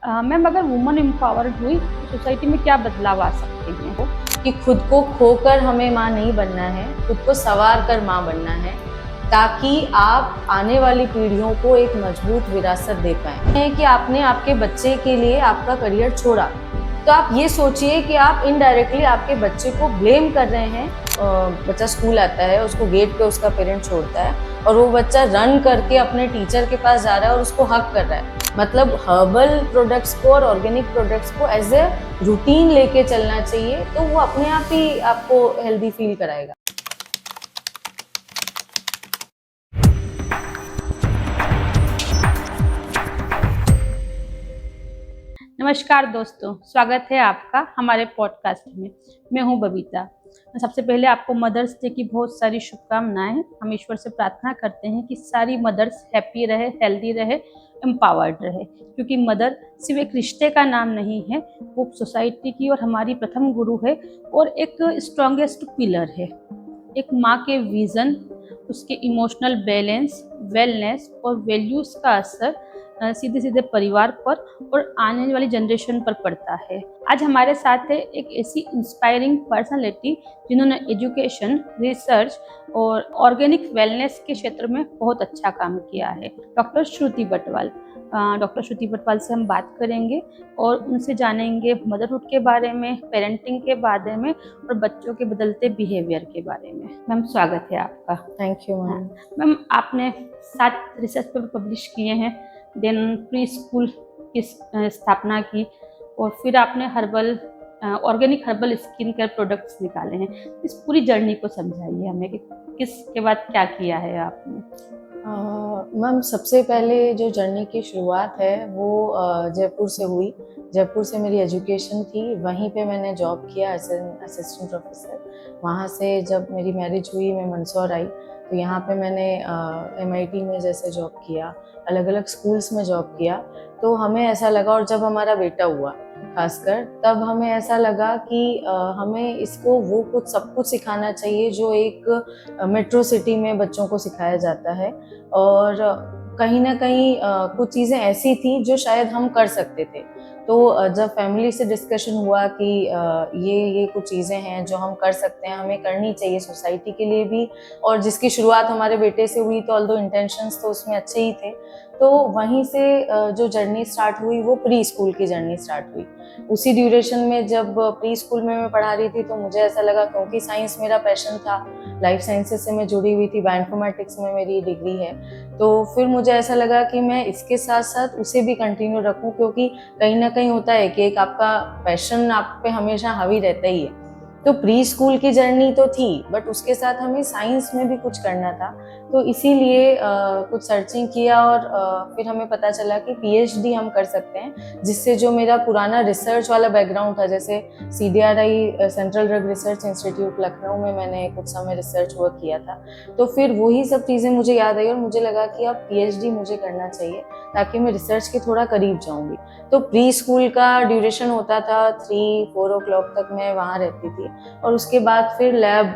Ma'am अगर woman empowered हुई तो सोसाइटी में क्या बदलाव आ सकते हैं? कि खुद को खोकर हमें माँ नहीं बनना है, खुद को संवार कर माँ बनना है, ताकि आप आने वाली पीढ़ियों को एक मजबूत विरासत दे पाएं। कि आपने आपके बच्चे के लिए आपका करियर छोड़ा, तो आप ये सोचिए कि आप इनडायरेक्टली आपके बच्चे को ब्लेम कर रहे हैं। बच्चा स्कूल आता है, उसको गेट पे उसका पेरेंट छोड़ता है और वो बच्चा रन करके अपने टीचर के पास जा रहा है और उसको हक कर रहा है। मतलब हर्बल प्रोडक्ट्स को और ऑर्गेनिक प्रोडक्ट्स को एज ए रूटीन लेके चलना चाहिए, तो वो अपने आप ही आपको हेल्दी फील कराएगा। नमस्कार दोस्तों, स्वागत है आपका हमारे पॉडकास्ट में। मैं हूं बबीता। सबसे पहले आपको मदर्स डे की बहुत सारी शुभकामनाएं। हम ईश्वर से प्रार्थना करते हैं कि सारी मदर्स हैप्पी रहे, हेल्दी रहे, एम्पावर्ड रहे, क्योंकि मदर सिर्फ एक रिश्ते का नाम नहीं है, वो सोसाइटी की और हमारी प्रथम गुरु है और एक स्ट्रॉन्गेस्ट पिलर है। एक माँ के विज़न, उसके इमोशनल बैलेंस, वेलनेस और वैल्यूज़ का असर सीधे सीधे परिवार पर और आने वाली जनरेशन पर पड़ता है। आज हमारे साथ है एक ऐसी इंस्पायरिंग पर्सनालिटी जिन्होंने एजुकेशन, रिसर्च और ऑर्गेनिक वेलनेस के क्षेत्र में बहुत अच्छा काम किया है। डॉक्टर श्रुति बटवाल। डॉक्टर श्रुति बटवाल से हम बात करेंगे और उनसे जानेंगे मदरहुड के बारे में, पेरेंटिंग के बारे में और बच्चों के बदलते बिहेवियर के बारे में। मैम स्वागत है आपका। Thank you ma'am. मैम आपने 7 रिसर्च पेपर पब्लिश किए हैं, देन प्री स्कूल की स्थापना की और फिर आपने organic herbal skin care products निकाले हैं। इस पूरी जर्नी को समझाइए हमें कि किसके बाद क्या किया है आपने। मैम सबसे पहले जो जर्नी की शुरुआत है वो जयपुर से हुई। जयपुर से मेरी एजुकेशन थी, वहीं पे मैंने जॉब किया एज एन असिस्टेंट प्रोफेसर। वहाँ से जब मेरी मैरिज हुई, मैं मंदसौर आई, तो यहाँ पे मैंने MIT में जैसे जॉब किया, अलग अलग स्कूल्स में जॉब किया। तो हमें ऐसा लगा, और जब हमारा बेटा हुआ खासकर, तब हमें ऐसा लगा कि हमें इसको वो कुछ सब कुछ सिखाना चाहिए जो एक मेट्रो सिटी में बच्चों को सिखाया जाता है। और कहीं ना कहीं कुछ चीज़ें ऐसी थी जो शायद हम कर सकते थे। तो जब फैमिली से डिस्कशन हुआ कि ये कुछ चीज़ें हैं जो हम कर सकते हैं, हमें करनी चाहिए सोसाइटी के लिए भी, और जिसकी शुरुआत हमारे बेटे से हुई, तो ऑल्दो इंटेंशंस तो उसमें अच्छे ही थे। तो वहीं से जो जर्नी स्टार्ट हुई वो प्री स्कूल की जर्नी स्टार्ट हुई। उसी ड्यूरेशन में जब प्री स्कूल में मैं पढ़ा रही थी, तो मुझे ऐसा लगा, क्योंकि साइंस मेरा पैशन था, लाइफ साइंसेस से मैं जुड़ी हुई थी, बायोइन्फॉर्मेटिक्स में मेरी डिग्री है, तो फिर मुझे ऐसा लगा कि मैं इसके साथ साथ उसे भी कंटिन्यू रखूं, क्योंकि कहीं ना कहीं होता है कि एक आपका पैशन आप पे हमेशा हावी रहता ही है। तो प्री स्कूल की जर्नी तो थी, बट उसके साथ हमें साइंस में भी कुछ करना था। तो इसीलिए कुछ सर्चिंग किया और फिर हमें पता चला कि PhD हम कर सकते हैं, जिससे जो मेरा पुराना रिसर्च वाला बैकग्राउंड था, जैसे CDRI central drug research institute Lucknow में मैंने कुछ समय रिसर्च वर्क किया था, तो फिर वही सब चीज़ें मुझे याद आई और मुझे लगा कि अब PhD मुझे करना चाहिए, ताकि मैं रिसर्च के थोड़ा करीब जाऊँगी। तो प्री स्कूल का ड्यूरेशन होता था 3-4 ओ क्लॉक तक मैं वहाँ रहती थी, और उसके बाद फिर लैब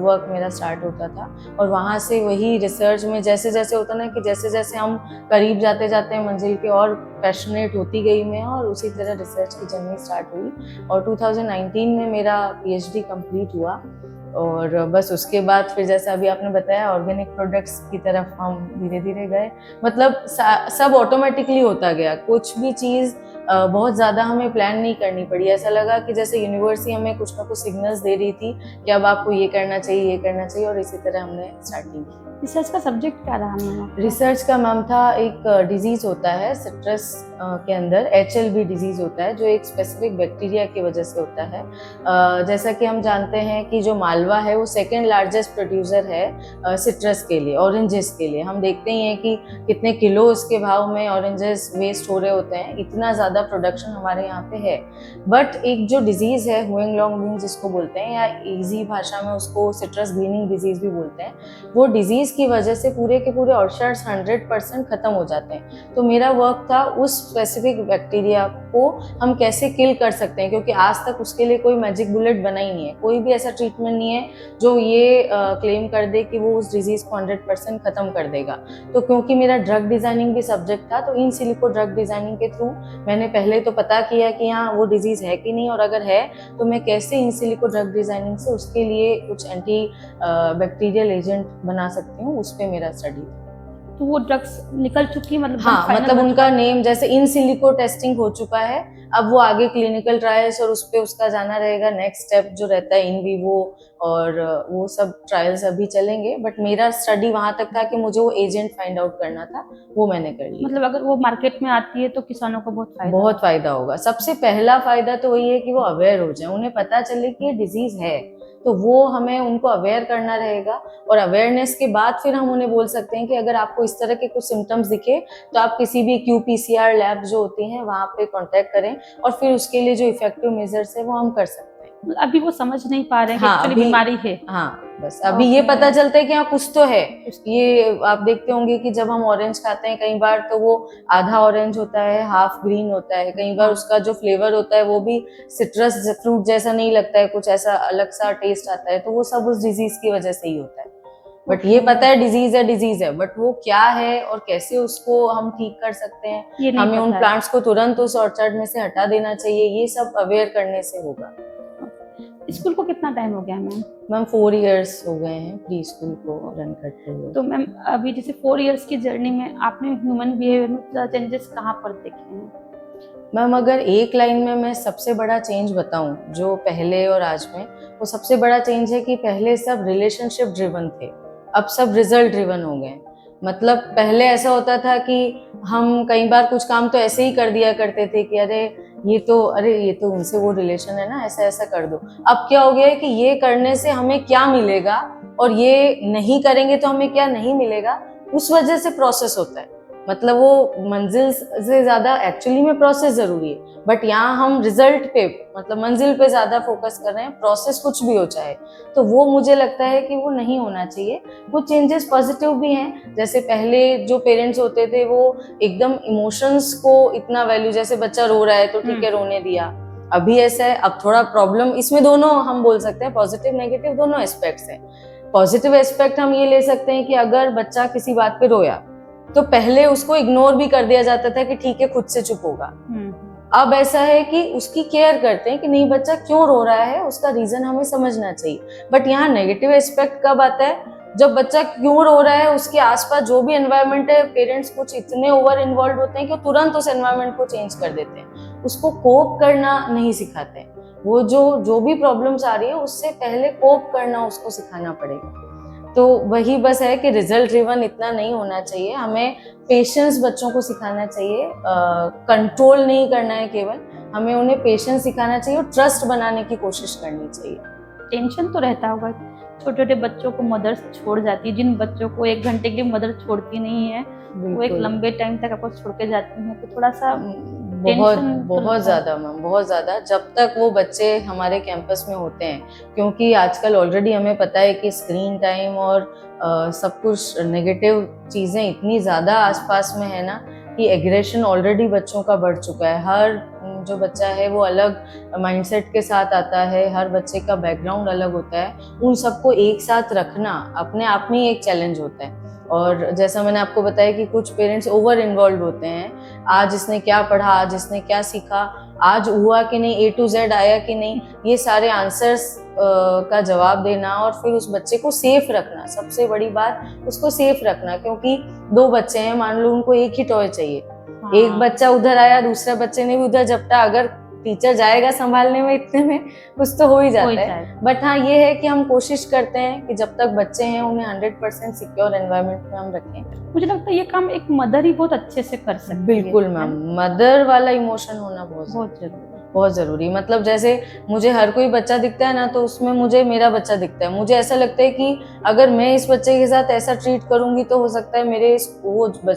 वर्क मेरा स्टार्ट होता था। और वहाँ से वही रिसर्च में जैसे जैसे होता ना कि जैसे जैसे हम करीब जाते जाते हैं मंजिल के, और पैशनेट होती गई मैं, और उसी तरह रिसर्च की जर्नी स्टार्ट हुई। और 2019 में मेरा PhD कंप्लीट हुआ। और बस उसके बाद फिर जैसा अभी आपने बताया, ऑर्गेनिक प्रोडक्ट्स की तरफ हम धीरे धीरे गए। मतलब सब ऑटोमेटिकली होता गया, कुछ भी चीज़ बहुत ज़्यादा हमें प्लान नहीं करनी पड़ी। ऐसा लगा कि जैसे यूनिवर्स ही हमें कुछ ना कुछ सिग्नल्स दे रही थी कि अब आपको ये करना चाहिए, ये करना चाहिए, और इसी तरह हमने स्टार्टिंग की। रिसर्च का सब्जेक्ट क्या रहा मैम? रिसर्च का नाम था, एक डिजीज़ होता है सिट्रस के अंदर, HLB डिजीज़ होता है, जो एक स्पेसिफिक बैक्टीरिया की वजह से होता है। जैसा कि हम जानते हैं कि जो मालवा है वो सेकेंड लार्जेस्ट प्रोड्यूसर है सिट्रस के लिए, ऑरेंजेस के लिए। हम देखते ही हैं कि कितने किलो इसके भाव में ऑरेंजेस वेस्ट हो रहे होते हैं, इतना ज़्यादा प्रोडक्शन हमारे यहाँ पे है। बट एक जो डिजीज़ है, हुएंग लॉन्ग बीन जिसको बोलते हैं, या ईजी भाषा में उसको सिट्रस ग्रीनिंग डिजीज़ भी बोलते हैं, वो डिजीज़ की वजह से पूरे के पूरे ऑर्चर्ड्स 100% ख़त्म हो जाते हैं। तो मेरा वर्क था उस स्पेसिफिक बैक्टीरिया को हम कैसे किल कर सकते हैं, क्योंकि आज तक उसके लिए कोई मैजिक बुलेट बना ही नहीं है। कोई भी ऐसा ट्रीटमेंट नहीं है जो ये क्लेम कर दे कि वो उस डिजीज़ को 100% ख़त्म कर देगा। तो क्योंकि मेरा ड्रग डिज़ाइनिंग भी सब्जेक्ट था, तो इन सिलिको ड्रग डिज़ाइनिंग के थ्रू मैंने पहले तो पता किया कि हाँ वो डिजीज़ है कि नहीं, और अगर है तो मैं कैसे इन सिलिको ड्रग डिज़ाइनिंग से उसके लिए कुछ एंटी बैक्टीरियल एजेंट बना सकती हूँ, उस पे मेरा स्टडी था। तो वो ड्रग्स निकल चुकी मतलब हाँ, final मतलब हो उनका नेम जैसे इन सिलिको टेस्टिंग हो चुका है, अब वो आगे क्लिनिकल ट्रायल्स और उस पे उसका जाना रहेगा। नेक्स्ट स्टेप जो रहता है इन विवो और वो सब ट्रायल्स अभी चलेंगे, बट मेरा स्टडी वहां तक था कि मुझे वो एजेंट फाइंड आउट करना था, वो मैंने कर लिया। मतलब अगर वो मार्केट में आती है तो किसानों को बहुत फायदा होगा। सबसे पहला फायदा तो वही है कि वो अवेयर हो जाए, उन्हें पता चले कि ये डिजीज है, तो वो हमें उनको अवेयर करना रहेगा। और अवेयरनेस के बाद फिर हम उन्हें बोल सकते हैं कि अगर आपको इस तरह के कुछ सिम्टम्स दिखे तो आप किसी भी QPCR लैब जो होती हैं वहाँ पे कांटेक्ट करें, और फिर उसके लिए जो इफेक्टिव मेजर्स है वो हम कर सकते हैं। अभी वो समझ नहीं पा रहे हैं कि हाँ, एक्चुअली अभी बीमारी है। हाँ, बस अभी ये पता चलता है कि हाँ कुछ तो है। ये आप देखते होंगे कि जब हम ऑरेंज खाते हैं कई बार तो वो आधा ऑरेंज होता है, हाफ ग्रीन होता है, कई बार उसका जो फ्लेवर होता है वो भी सिट्रस फ्रूट जैसा नहीं लगता है, कुछ ऐसा अलग सा टेस्ट आता है, तो वो सब उस डिजीज की वजह से ही होता है। बट ये पता है डिजीज है, बट वो क्या है और कैसे उसको हम ठीक कर सकते हैं, हमें उन प्लांट्स को तुरंत उस ऑर्चर्ड में से हटा देना चाहिए, ये सब अवेयर करने से होगा। स्कूल को कितना टाइम हो गया मैम 4 इयर्स हो गए हैं प्री स्कूल को रन करते हुए। तो मैम अभी जैसे 4 इयर्स की जर्नी में आपने ह्यूमन बिहेवियर में चेंजेस कहाँ पर देखे हैं? मैम अगर एक लाइन में मैं सबसे बड़ा चेंज बताऊं जो पहले और आज में, वो सबसे बड़ा चेंज है कि पहले सब रिलेशनशिप ड्रिवन थे, अब सब रिजल्ट ड्रिवन हो गए। मतलब पहले ऐसा होता था कि हम कई बार कुछ काम तो ऐसे ही कर दिया करते थे कि अरे ये तो उनसे वो रिलेशन है ना, ऐसा ऐसा कर दो। अब क्या हो गया है कि ये करने से हमें क्या मिलेगा और ये नहीं करेंगे तो हमें क्या नहीं मिलेगा, उस वजह से प्रोसेस होता है। मतलब वो मंजिल से ज्यादा एक्चुअली में प्रोसेस जरूरी है, बट यहाँ हम रिजल्ट पे मतलब मंजिल पे ज्यादा फोकस कर रहे हैं, प्रोसेस कुछ भी हो चाहे। तो वो मुझे लगता है कि वो नहीं होना चाहिए। कुछ चेंजेस पॉजिटिव भी हैं, जैसे पहले जो पेरेंट्स होते थे वो एकदम इमोशंस को इतना वैल्यू, जैसे बच्चा रो रहा है तो ठीक है रोने दिया, अभी ऐसा है। अब थोड़ा प्रॉब्लम इसमें दोनों हम बोल सकते हैं, पॉजिटिव नेगेटिव दोनों एस्पेक्ट्स हैं। पॉजिटिव एस्पेक्ट हम ये ले सकते हैं कि अगर बच्चा किसी बात पे रोया तो पहले उसको इग्नोर भी कर दिया जाता था कि ठीक है खुद से चुप होगा। अब ऐसा है कि उसकी केयर करते हैं कि नहीं बच्चा क्यों रो रहा है, उसका रीजन हमें समझना चाहिए। बट यहाँ नेगेटिव एस्पेक्ट कब आता है, जब बच्चा क्यों रो रहा है उसके आसपास जो भी एनवायरनमेंट है, पेरेंट्स कुछ इतने ओवर इन्वॉल्व होते हैं कि तुरंत उस एनवायरनमेंट को चेंज कर देते हैं, उसको कोप करना नहीं सिखाते हैं। वो जो भी प्रॉब्लम्स आ रही है उससे पहले कोप करना उसको सिखाना पड़ेगा। तो वही बस है कि रिजल्ट ड्रिवन इतना नहीं होना चाहिए, हमें पेशेंस बच्चों को सिखाना चाहिए, कंट्रोल नहीं करना है केवल, हमें उन्हें पेशेंस सिखाना चाहिए और ट्रस्ट बनाने की कोशिश करनी चाहिए। टेंशन तो रहता होगा, छोटे छोटे बच्चों को मदर छोड़ जाती है, जिन बच्चों को 1 घंटे के लिए मदर छोड़ती नहीं है वो एक लंबे टाइम तक आपको छोड़ के जाती हैं, तो थोड़ा सा बहुत ज्यादा मैम, बहुत ज्यादा। जब तक वो बच्चे हमारे कैंपस में होते हैं, क्योंकि आजकल ऑलरेडी हमें पता है कि स्क्रीन टाइम और सब कुछ नेगेटिव चीजें इतनी ज्यादा आसपास में है ना कि एग्रेशन ऑलरेडी बच्चों का बढ़ चुका है। हर जो बच्चा है वो अलग माइंडसेट के साथ आता है, हर बच्चे का बैकग्राउंड अलग होता है, उन सबको एक साथ रखना अपने आप में ही एक चैलेंज होता है। और जैसा मैंने आपको बताया कि कुछ पेरेंट्स ओवर इन्वॉल्व होते हैं, आज इसने क्या पढ़ा, आज इसने क्या सीखा, आज हुआ कि नहीं, A to Z आया कि नहीं, ये सारे आंसर्स का जवाब देना और फिर उस बच्चे को सेफ रखना, सबसे बड़ी बात उसको सेफ रखना। क्योंकि 2 बच्चे हैं, मान लो उनको एक ही टॉय चाहिए, एक बच्चा उधर आया, दूसरे बच्चे ने भी उधर झपटा, अगर टीचर जाएगा संभालने में, इतने में कुछ तो हो ही जाता है। बट हाँ ये है कि हम कोशिश करते हैं कि जब तक बच्चे हैं उन्हें 100% सिक्योर एनवायरनमेंट में हम रखें। मुझे लगता है ये काम एक मदर ही बहुत अच्छे से कर सकती है। बिल्कुल मैम, मदर वाला इमोशन होना बहुत जरूरी। मतलब जैसे मुझे हर कोई बच्चा दिखता है ना, तो उसमें मुझे मेरा बच्चा दिखता है, मुझे ऐसा लगता है कि अगर मैं इस बच्चे के साथ ऐसा ट्रीट करूंगी तो हो सकता है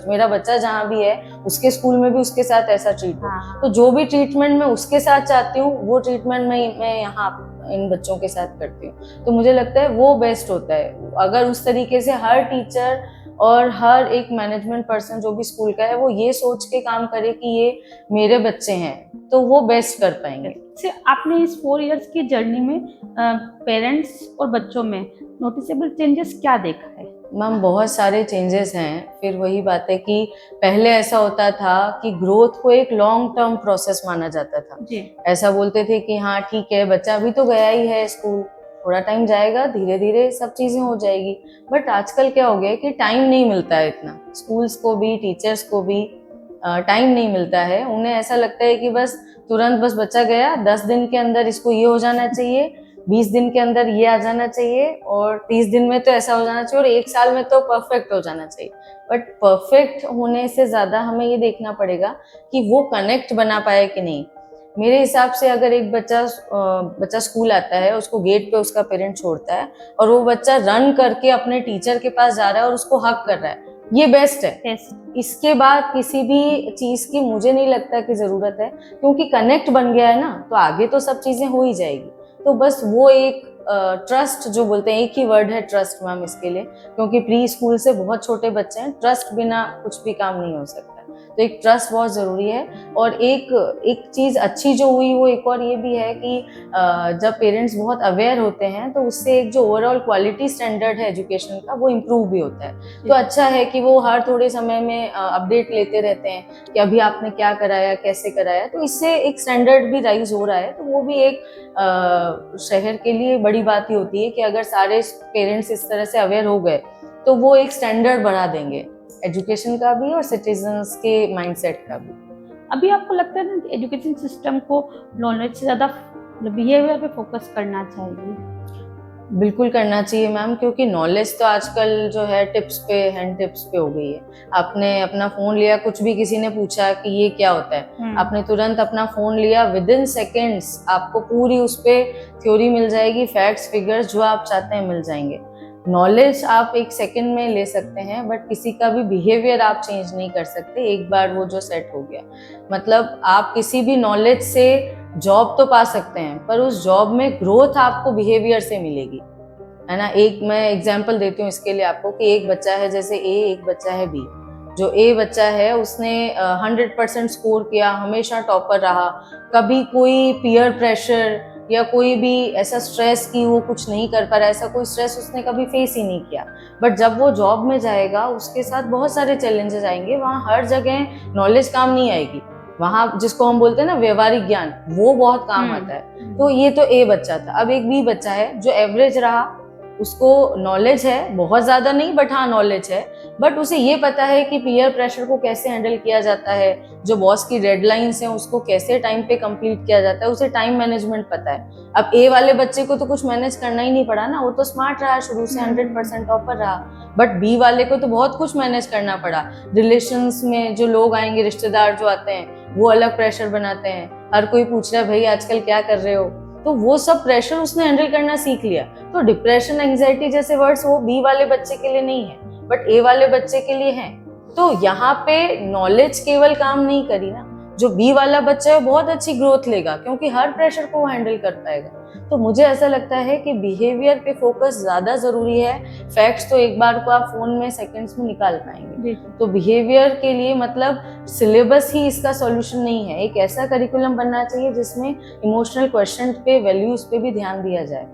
मेरा बच्चा जहाँ भी है उसके स्कूल में भी उसके साथ ऐसा ट्रीट हो। तो जो भी ट्रीटमेंट मैं उसके साथ चाहती हूँ वो ट्रीटमेंट मैं यहाँ इन बच्चों के साथ करती हूँ। तो मुझे लगता है वो बेस्ट होता है। अगर उस तरीके से हर टीचर और हर एक मैनेजमेंट पर्सन जो भी स्कूल का है वो ये सोच के काम करे कि ये मेरे बच्चे हैं, तो वो बेस्ट कर पाएंगे। से आपने इस 4 इयर्स की जर्नी में पेरेंट्स और बच्चों में नोटिसेबल चेंजेस क्या देखा है? मैम बहुत सारे चेंजेस हैं। फिर वही बात है कि पहले ऐसा होता था कि ग्रोथ को एक लॉन्ग टर्म प्रोसेस माना जाता था। जी। ऐसा बोलते थे कि हाँ ठीक है, बच्चा अभी तो गया ही है स्कूल, थोड़ा टाइम जाएगा, धीरे धीरे सब चीजें हो जाएगी। बट आजकल क्या हो गया है कि टाइम नहीं मिलता है इतना, स्कूल्स को भी टीचर्स को भी टाइम नहीं मिलता है। उन्हें ऐसा लगता है कि बस तुरंत बस बच्चा गया, 10 दिन के अंदर इसको ये हो जाना चाहिए, 20 दिन के अंदर ये आ जाना चाहिए, और 30 दिन में तो ऐसा हो जाना चाहिए, और 1 साल में तो परफेक्ट हो जाना चाहिए। बट परफेक्ट होने से ज़्यादा हमें ये देखना पड़ेगा कि वो कनेक्ट बना पाए कि नहीं। मेरे हिसाब से अगर एक बच्चा स्कूल आता है, उसको गेट पे उसका पेरेंट छोड़ता है और वो बच्चा रन करके अपने टीचर के पास जा रहा है और उसको हक कर रहा है, ये बेस्ट है। इसके बाद किसी भी चीज की मुझे नहीं लगता कि जरूरत है, क्योंकि कनेक्ट बन गया है ना, तो आगे तो सब चीजें हो ही जाएगी। तो बस वो एक ट्रस्ट जो बोलते हैं, एक ही वर्ड है ट्रस्ट मैम इसके लिए, क्योंकि प्री स्कूल से बहुत छोटे बच्चे हैं, ट्रस्ट बिना कुछ भी काम नहीं हो सकता। तो एक ट्रस्ट बहुत ज़रूरी है। और एक चीज़ अच्छी जो हुई वो एक और ये भी है कि जब पेरेंट्स बहुत अवेयर होते हैं तो उससे एक जो ओवरऑल क्वालिटी स्टैंडर्ड है एजुकेशन का वो इम्प्रूव भी होता है। तो अच्छा है कि वो हर थोड़े समय में अपडेट लेते रहते हैं कि अभी आपने क्या कराया, कैसे कराया, तो इससे एक स्टैंडर्ड भी राइज हो रहा है। तो वो भी एक शहर के लिए बड़ी बात ही होती है कि अगर सारे पेरेंट्स इस तरह से अवेयर हो गए तो वो एक स्टैंडर्ड बढ़ा देंगे एजुकेशन का भी और सिटीजन्स के माइंडसेट का भी। अभी आपको लगता है ना कि एजुकेशन सिस्टम को नॉलेज से ज़्यादा बिहेवियर पे फोकस करना चाहिए? बिल्कुल करना चाहिए मैम, क्योंकि नॉलेज तो आजकल जो है टिप्स पे, हैंड टिप्स पे हो गई है। आपने अपना फ़ोन लिया, कुछ भी किसी ने पूछा कि ये क्या होता है, आपने तुरंत अपना फ़ोन लिया, विदिन सेकेंड्स आपको पूरी उस पर थ्योरी मिल जाएगी, फैक्ट्स फिगर्स जो आप चाहते हैं मिल जाएंगे। नॉलेज आप 1 सेकेंड में ले सकते हैं, बट किसी का भी बिहेवियर आप चेंज नहीं कर सकते एक बार वो जो सेट हो गया। मतलब आप किसी भी नॉलेज से जॉब तो पा सकते हैं, पर उस जॉब में ग्रोथ आपको बिहेवियर से मिलेगी, है ना। एक मैं एग्जांपल देती हूँ इसके लिए आपको कि एक बच्चा है जैसे ए, एक बच्चा है बी। जो ए बच्चा है उसने 100% स्कोर किया, हमेशा टॉपर रहा, कभी कोई पीयर प्रेशर या कोई भी ऐसा स्ट्रेस कि वो कुछ नहीं कर पा रहा, ऐसा कोई स्ट्रेस उसने कभी फेस ही नहीं किया। बट जब वो जॉब में जाएगा उसके साथ बहुत सारे चैलेंजेस आएंगे, वहाँ हर जगह नॉलेज काम नहीं आएगी, वहाँ जिसको हम बोलते हैं ना व्यवहारिक ज्ञान, वो बहुत काम आता है। तो ये तो ए बच्चा था। अब एक बी बच्चा है जो एवरेज रहा, उसको नॉलेज है, बहुत ज्यादा नहीं बट हाँ नॉलेज है, बट उसे ये पता है कि पीयर प्रेशर को कैसे हैंडल किया जाता है, जो बॉस की डेडलाइंस हैं उसको कैसे टाइम पे कंप्लीट किया जाता है, उसे टाइम मैनेजमेंट पता है। अब ए वाले बच्चे को तो कुछ मैनेज करना ही नहीं पड़ा ना, वो तो स्मार्ट रहा, शुरू से 100% टॉपर रहा। बट बी वाले को तो बहुत कुछ मैनेज करना पड़ा। रिलेशंस में जो लोग आएंगे, रिश्तेदार जो आते हैं, वो अलग प्रेशर बनाते हैं, हर कोई पूछ रहा है भाई आजकल क्या कर रहे हो, तो वो सब प्रेशर उसने हैंडल करना सीख लिया। तो डिप्रेशन, एंजाइटी जैसे वर्ड्स वो बी वाले बच्चे के लिए नहीं है, बट ए वाले बच्चे के लिए हैं। तो यहाँ पे नॉलेज केवल काम नहीं करी ना, जो बी वाला बच्चा है वो बहुत अच्छी ग्रोथ लेगा, क्योंकि हर प्रेशर को वो हैंडल कर पाएगा। तो मुझे ऐसा लगता है कि बिहेवियर पे फोकस ज्यादा जरूरी है। फैक्ट्स तो एक बार को आप फोन में सेकंड्स में निकाल पाएंगे, तो बिहेवियर के लिए मतलब सिलेबस ही इसका सॉल्यूशन नहीं है। एक ऐसा करिकुलम बनना चाहिए जिसमें इमोशनल क्वेश्चन पे, वैल्यूज पे भी ध्यान दिया जाए।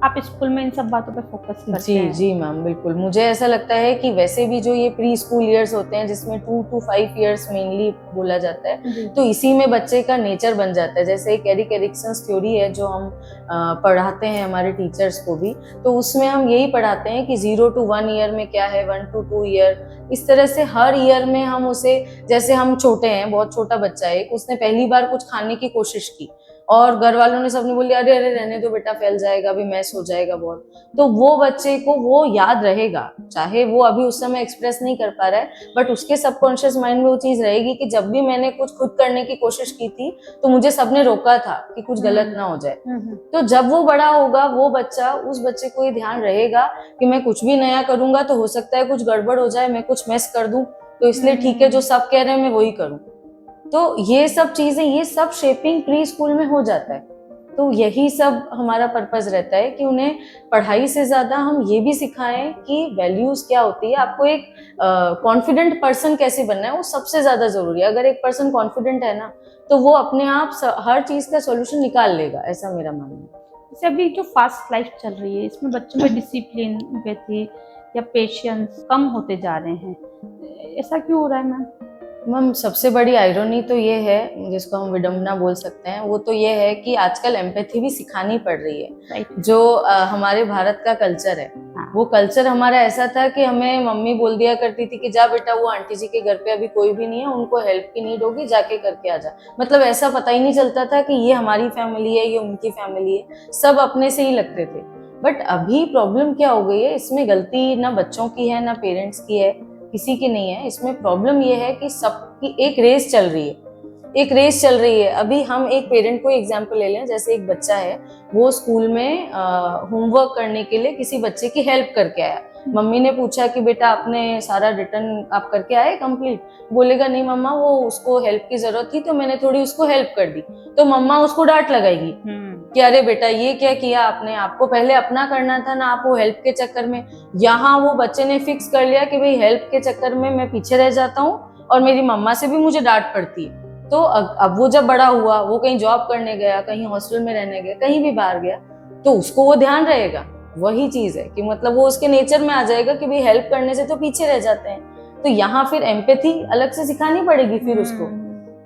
आप स्कूल में इन सब बातों पे फोकस करते हैं? जी मैम, बिल्कुल। मुझे ऐसा लगता है कि वैसे भी जो ये प्री स्कूल ईयर्स होते हैं जिसमें 2 to 5 ईयर्स मेनली बोला जाता है, तो इसी में बच्चे का नेचर बन जाता है। जैसे एक एरिक एरिक्सन्स थ्योरी है जो हम पढ़ाते हैं हमारे टीचर्स को भी, तो उसमें हम यही पढ़ाते हैं कि 0 to 1 ईयर में क्या है, 1 to 2 ईयर, इस तरह से हर ईयर में हम उसे, जैसे हम छोटे हैं, बहुत छोटा बच्चा है, उसने पहली बार कुछ खाने की कोशिश की और घर वालों ने सबने बोली अरे अरे रहने दो बेटा, फैल जाएगा, अभी मैस हो जाएगा बहुत। तो वो बच्चे को वो याद रहेगा, चाहे वो अभी उस समय एक्सप्रेस नहीं कर पा रहा है, बट उसके सबकॉन्शियस माइंड में वो चीज रहेगी कि जब भी मैंने कुछ खुद करने की कोशिश की थी तो मुझे सबने रोका था कि कुछ गलत ना हो जाए। तो जब वो बड़ा होगा, वो बच्चा, उस बच्चे को ये ध्यान रहेगा कि मैं कुछ भी नया करूंगा तो हो सकता है कुछ गड़बड़ हो जाए, मैं कुछ मिस कर दूं, तो इसलिए ठीक है जो सब कह रहे हैं मैं वही करूं। तो ये सब चीजें, ये सब शेपिंग प्री स्कूल में हो जाता है। तो यही सब हमारा पर्पस रहता है कि उन्हें पढ़ाई से ज़्यादा हम ये भी सिखाएं कि वैल्यूज़ क्या होती है, आपको एक कॉन्फिडेंट पर्सन कैसे बनना है, वो सबसे ज़्यादा ज़रूरी है। अगर एक पर्सन कॉन्फिडेंट है ना, तो वो अपने आप हर चीज़ का सॉल्यूशन निकाल लेगा, ऐसा मेरा मानना है। जैसे अभी जो फास्ट लाइफ चल रही है, इसमें बच्चों में डिसिप्लिन, एम्पैथी या पेशेंस कम होते जा रहे हैं, ऐसा क्यों हो रहा है मैम? मैम सबसे बड़ी आयरनी तो ये है, जिसको हम विडम्बना बोल सकते हैं, वो तो ये है कि आजकल एम्पैथी भी सिखानी पड़ रही है। राइट। जो हमारे भारत का कल्चर है, हाँ। वो कल्चर हमारा ऐसा था कि हमें मम्मी बोल दिया करती थी कि जा बेटा, वो आंटी जी के घर पे अभी कोई भी नहीं है, उनको हेल्प की नीड होगी, जाके करके आ जा। मतलब ऐसा पता ही नहीं चलता था कि ये हमारी फैमिली है, ये उनकी फैमिली है, सब अपने से ही लगते थे। बट अभी प्रॉब्लम क्या हो गई है, इसमें गलती ना बच्चों की है ना पेरेंट्स की है, किसी की नहीं है। इसमें प्रॉब्लम ये है कि सबकी एक रेस चल रही है, एक रेस चल रही है। अभी हम एक पेरेंट को एग्जांपल ले लें, जैसे एक बच्चा है, वो स्कूल में होमवर्क करने के लिए किसी बच्चे की हेल्प करके आया। मम्मी ने पूछा कि बेटा आपने सारा रिटर्न आप करके आए कंप्लीट? बोलेगा नहीं मम्मा, वो उसको हेल्प की जरूरत थी तो मैंने थोड़ी उसको हेल्प कर दी। तो मम्मा उसको डांट लगाएगी कि अरे बेटा ये क्या किया आपने, आपको पहले अपना करना था ना, आप वो हेल्प के चक्कर में। यहाँ वो बच्चे ने फिक्स कर लिया कि भाई हेल्प के चक्कर में मैं पीछे रह जाता हूँ और मेरी मम्मा से भी मुझे डांट पड़ती है। तो अब वो जब बड़ा हुआ, वो कहीं जॉब करने गया, कहीं हॉस्टल में रहने गया, कहीं भी बाहर गया, तो उसको वो ध्यान रहेगा। वही चीज है कि मतलब वो उसके नेचर में आ जाएगा कि भाई हेल्प करने से तो पीछे रह जाते हैं। तो यहाँ फिर एम्पैथी अलग से सिखानी पड़ेगी फिर उसको।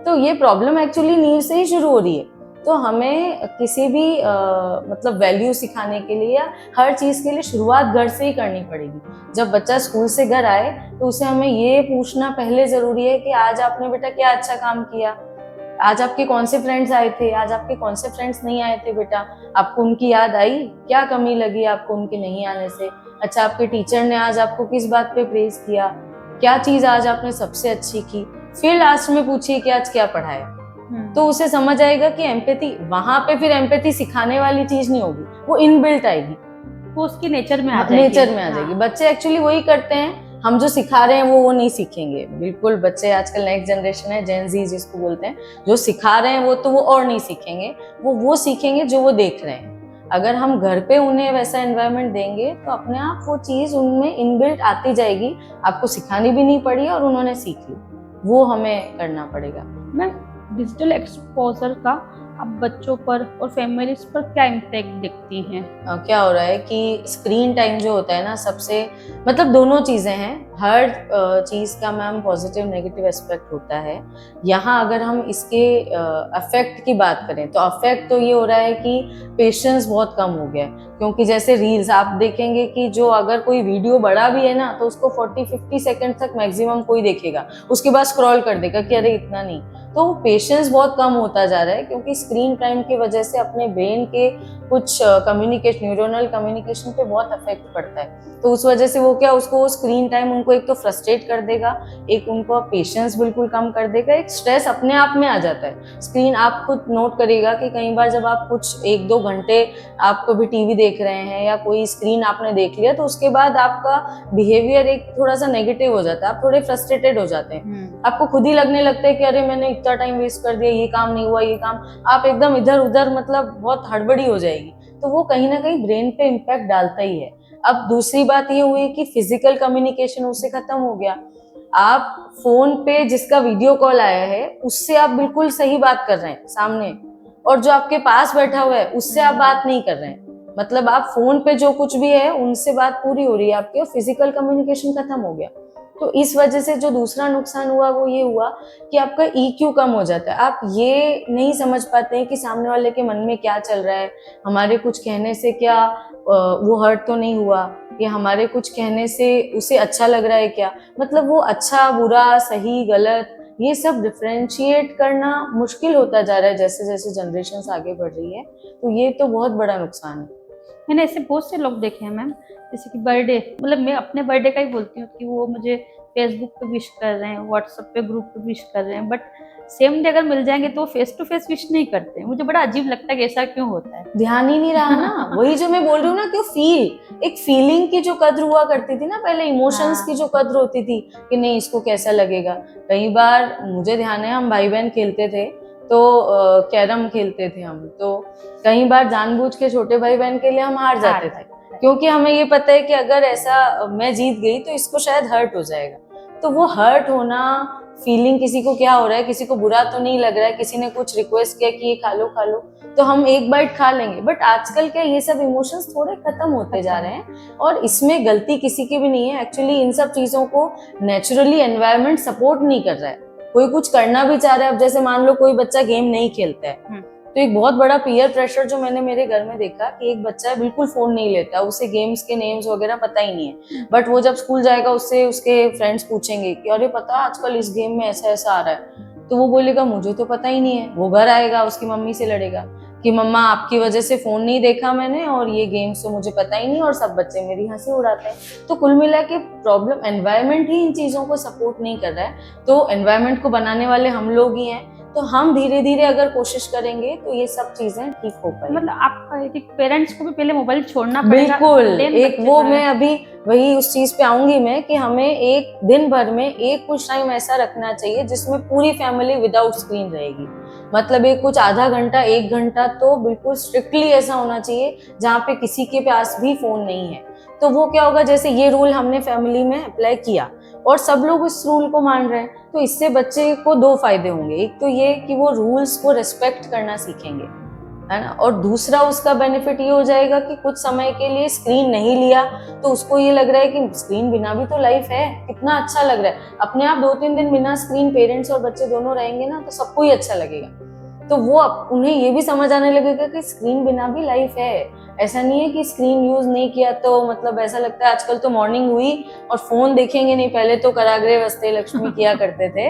तो ये प्रॉब्लम एक्चुअली नींव से ही शुरू हो रही है। तो हमें किसी भी मतलब वैल्यू सिखाने के लिए या हर चीज के लिए शुरुआत घर से ही करनी पड़ेगी। जब बच्चा स्कूल से घर आए तो उसे हमें ये पूछना पहले जरूरी है कि आज आपने बेटा क्या अच्छा काम किया, आज आपके कौन से फ्रेंड्स आए थे, आज आपके कौन से फ्रेंड्स नहीं आए थे बेटा, आपको उनकी याद आई, क्या कमी लगी आपको उनके नहीं आने से। अच्छा, आपके टीचर ने आज आपको किस बात पे प्रेज किया, क्या चीज आज आपने सबसे अच्छी की। फिर लास्ट में पूछिए कि आज क्या पढ़ाया। तो उसे समझ आएगा कि एम्पैथी, वहां पे फिर एम्पैथी सिखाने वाली चीज नहीं होगी, वो इनबिल्ट आएगी, वो उसके नेचर में आ जाएगी। नेचर में आ जाएगी। बच्चे एक्चुअली वही करते हैं, हम जो सिखा रहे हैं वो नहीं सीखेंगे। बिल्कुल, बच्चे आजकल नेक्स्ट जनरेशन है, जेन ज़ी जिसको बोलते हैं, जो सिखा रहे हैं वो और नहीं सीखेंगे, वो सीखेंगे जो वो देख रहे हैं। अगर हम घर पे उन्हें वैसा एनवायरनमेंट देंगे तो अपने आप वो चीज उनमें इनबिल्ट आती जाएगी, आपको सिखानी भी नहीं पड़ी और उन्होंने सीख ली। वो हमें करना पड़ेगा। मैम, डिजिटल एक्सपोजर का अब बच्चों पर और फैमिलीज पर क्या इम्पैक्ट दिखती हैं? क्या हो रहा है कि स्क्रीन टाइम जो होता है ना, सबसे मतलब दोनों चीज़ें हैं। हर चीज़ का मैम पॉजिटिव नेगेटिव एस्पेक्ट होता है। यहाँ अगर हम इसके अफेक्ट की बात करें तो अफेक्ट तो ये हो रहा है कि पेशेंस बहुत कम हो गया है। क्योंकि जैसे रील्स आप देखेंगे कि जो अगर कोई वीडियो बड़ा भी है ना, तो उसको 40-50 सेकंड तक मैक्सिमम कोई देखेगा, उसके बाद स्क्रॉल कर देगा कि अरे इतना नहीं। तो पेशेंस बहुत कम होता जा रहा है, क्योंकि स्क्रीन टाइम की वजह से अपने ब्रेन के कुछ कम्युनिकेशन, न्यूरोनल कम्युनिकेशन पे बहुत अफेक्ट पड़ता है। तो उस वजह से वो क्या, उसको स्क्रीन टाइम उनको एक तो फ्रस्ट्रेट कर देगा, एक उनको पेशेंस बिल्कुल कम कर देगा, एक स्ट्रेस अपने आप में आ जाता है। स्क्रीन आप खुद नोट करिएगा कि कई बार जब आप कुछ 1-2 घंटे आप कभी टीवी देख रहे हैं या कोई स्क्रीन आपने देख लिया, तो उसके बाद आपका बिहेवियर एक थोड़ा सा नेगेटिव हो जाता है, आप थोड़े फ्रस्ट्रेटेड हो जाते हैं। आपको खुद ही लगने लगता है कि अरे मैंने इतना टाइम वेस्ट कर दिया, ये काम नहीं हुआ, ये काम, आप एकदम इधर उधर, मतलब बहुत हड़बड़ी हो जाएगी। तो वो कहीं ना कहीं ब्रेन पे इम्पैक्ट डालता ही है। अब दूसरी बात ये हुई कि फिजिकल कम्युनिकेशन उससे खत्म हो गया। आप फोन पे जिसका वीडियो कॉल आया है उससे आप बिल्कुल सही बात कर रहे हैं सामने, और जो आपके पास बैठा हुआ है उससे आप बात नहीं कर रहे हैं। मतलब आप फोन पे जो कुछ भी है उनसे बात पूरी हो रही है आपकी, और फिजिकल कम्युनिकेशन खत्म हो गया। तो इस वजह से जो दूसरा नुकसान हुआ वो ये हुआ कि आपका EQ कम हो जाता है। आप ये नहीं समझ पाते हैं कि सामने वाले के मन में क्या चल रहा है, हमारे कुछ कहने से क्या वो हर्ट तो नहीं हुआ, या हमारे कुछ कहने से उसे अच्छा लग रहा है क्या। मतलब वो अच्छा बुरा सही गलत ये सब डिफरेंशिएट करना मुश्किल होता जा रहा है जैसे जैसे जनरेशन आगे बढ़ रही है। तो ये तो बहुत बड़ा नुकसान है। मैंने ऐसे बहुत से लोग देखे हैं मैम, जैसे कि बर्थडे, मतलब मैं अपने बर्थडे का ही बोलती हूँ कि वो मुझे फेसबुक पे विश कर रहे हैं, व्हाट्सएप पे ग्रुप पे विश कर रहे हैं, बट सेम डे अगर मिल जाएंगे तो फेस टू फेस विश नहीं करते। मुझे बड़ा अजीब लगता है कि ऐसा क्यों होता है। ध्यान ही नहीं रहा ना। वही जो मैं बोल रही हूँ ना कि एक फीलिंग की जो कद्र हुआ करती थी ना पहले, इमोशंस की जो कद्र होती थी कि नहीं इसको कैसा लगेगा। कई बार मुझे ध्यान है हम भाई बहन खेलते थे तो कैरम खेलते थे हम, तो कई बार जानबूझ के छोटे भाई बहन के लिए हम हार जाते थे, क्योंकि हमें ये पता है कि अगर ऐसा मैं जीत गई तो इसको शायद हर्ट हो जाएगा। तो वो हर्ट होना, फीलिंग, किसी को क्या हो रहा है, किसी को बुरा तो नहीं लग रहा है, किसी ने कुछ रिक्वेस्ट किया कि ये खा लो, तो हम एक बाइट खा लेंगे। बट आजकल क्या ये सब इमोशंस थोड़े खत्म होते जा रहे हैं, और इसमें गलती किसी की भी नहीं है। एक्चुअली इन सब चीजों को नेचुरली एनवायरनमेंट सपोर्ट नहीं कर रहा है। कोई कुछ करना भी चाह रहा है, अब जैसे मान लो कोई बच्चा गेम नहीं खेलता है, तो एक बहुत बड़ा पीयर प्रेशर जो मैंने मेरे घर में देखा कि एक बच्चा बिल्कुल फोन नहीं लेता, उसे गेम्स के नेम्स वगैरह पता ही नहीं है, बट वो जब स्कूल जाएगा उससे उसके फ्रेंड्स पूछेंगे कि अरे पता आजकल इस गेम में ऐसा ऐसा आ रहा है, तो वो बोलेगा मुझे तो पता ही नहीं है। वो घर आएगा, उसकी मम्मी से लड़ेगा कि मम्मा आपकी वजह से फोन नहीं देखा मैंने, और ये गेम्स तो मुझे पता ही नहीं, और सब बच्चे मेरी हंसी उड़ाते हैं। तो कुल मिला के प्रॉब्लम एनवायरनमेंट ही इन चीजों को सपोर्ट नहीं कर रहा है। तो एनवायरनमेंट को बनाने वाले हम लोग ही हैं। तो हम धीरे धीरे अगर कोशिश करेंगे तो ये सब चीजें ठीक हो पाएंगी। मतलब आपका है कि पेरेंट्स को भी पहले मोबाइल छोड़ना पड़ेगा। बिल्कुल, एक वो मैं अभी वही उस चीज पे आऊंगी मैं कि हमें एक दिन भर में एक कुछ टाइम ऐसा रखना चाहिए जिसमें पूरी फैमिली विदाउट स्क्रीन रहेगी। मतलब एक कुछ आधा घंटा 1 घंटा तो बिल्कुल स्ट्रिक्टली ऐसा होना चाहिए जहाँ पे किसी के पास भी फोन नहीं है। तो वो क्या होगा, जैसे ये रूल हमने फैमिली में अप्लाई किया और सब लोग इस रूल को मान रहे हैं, तो इससे बच्चे को 2 फायदे होंगे। एक तो ये कि वो रूल्स को रिस्पेक्ट करना सीखेंगे, है ना, और दूसरा उसका बेनिफिट ये हो जाएगा कि कुछ समय के लिए स्क्रीन नहीं लिया तो उसको ये लग रहा है कि स्क्रीन बिना भी तो लाइफ है, कितना अच्छा लग रहा है। अपने आप 2-3 दिन बिना स्क्रीन पेरेंट्स और बच्चे दोनों रहेंगे ना तो सबको ही अच्छा लगेगा। तो वो उन्हें ये भी समझ आने लगेगा कि स्क्रीन बिना भी लाइफ है। ऐसा नहीं है कि स्क्रीन यूज नहीं किया तो मतलब ऐसा लगता है आजकल तो मॉर्निंग हुई और फोन देखेंगे नहीं। पहले तो कराग्रे वस्ते लक्ष्मी किया करते थे,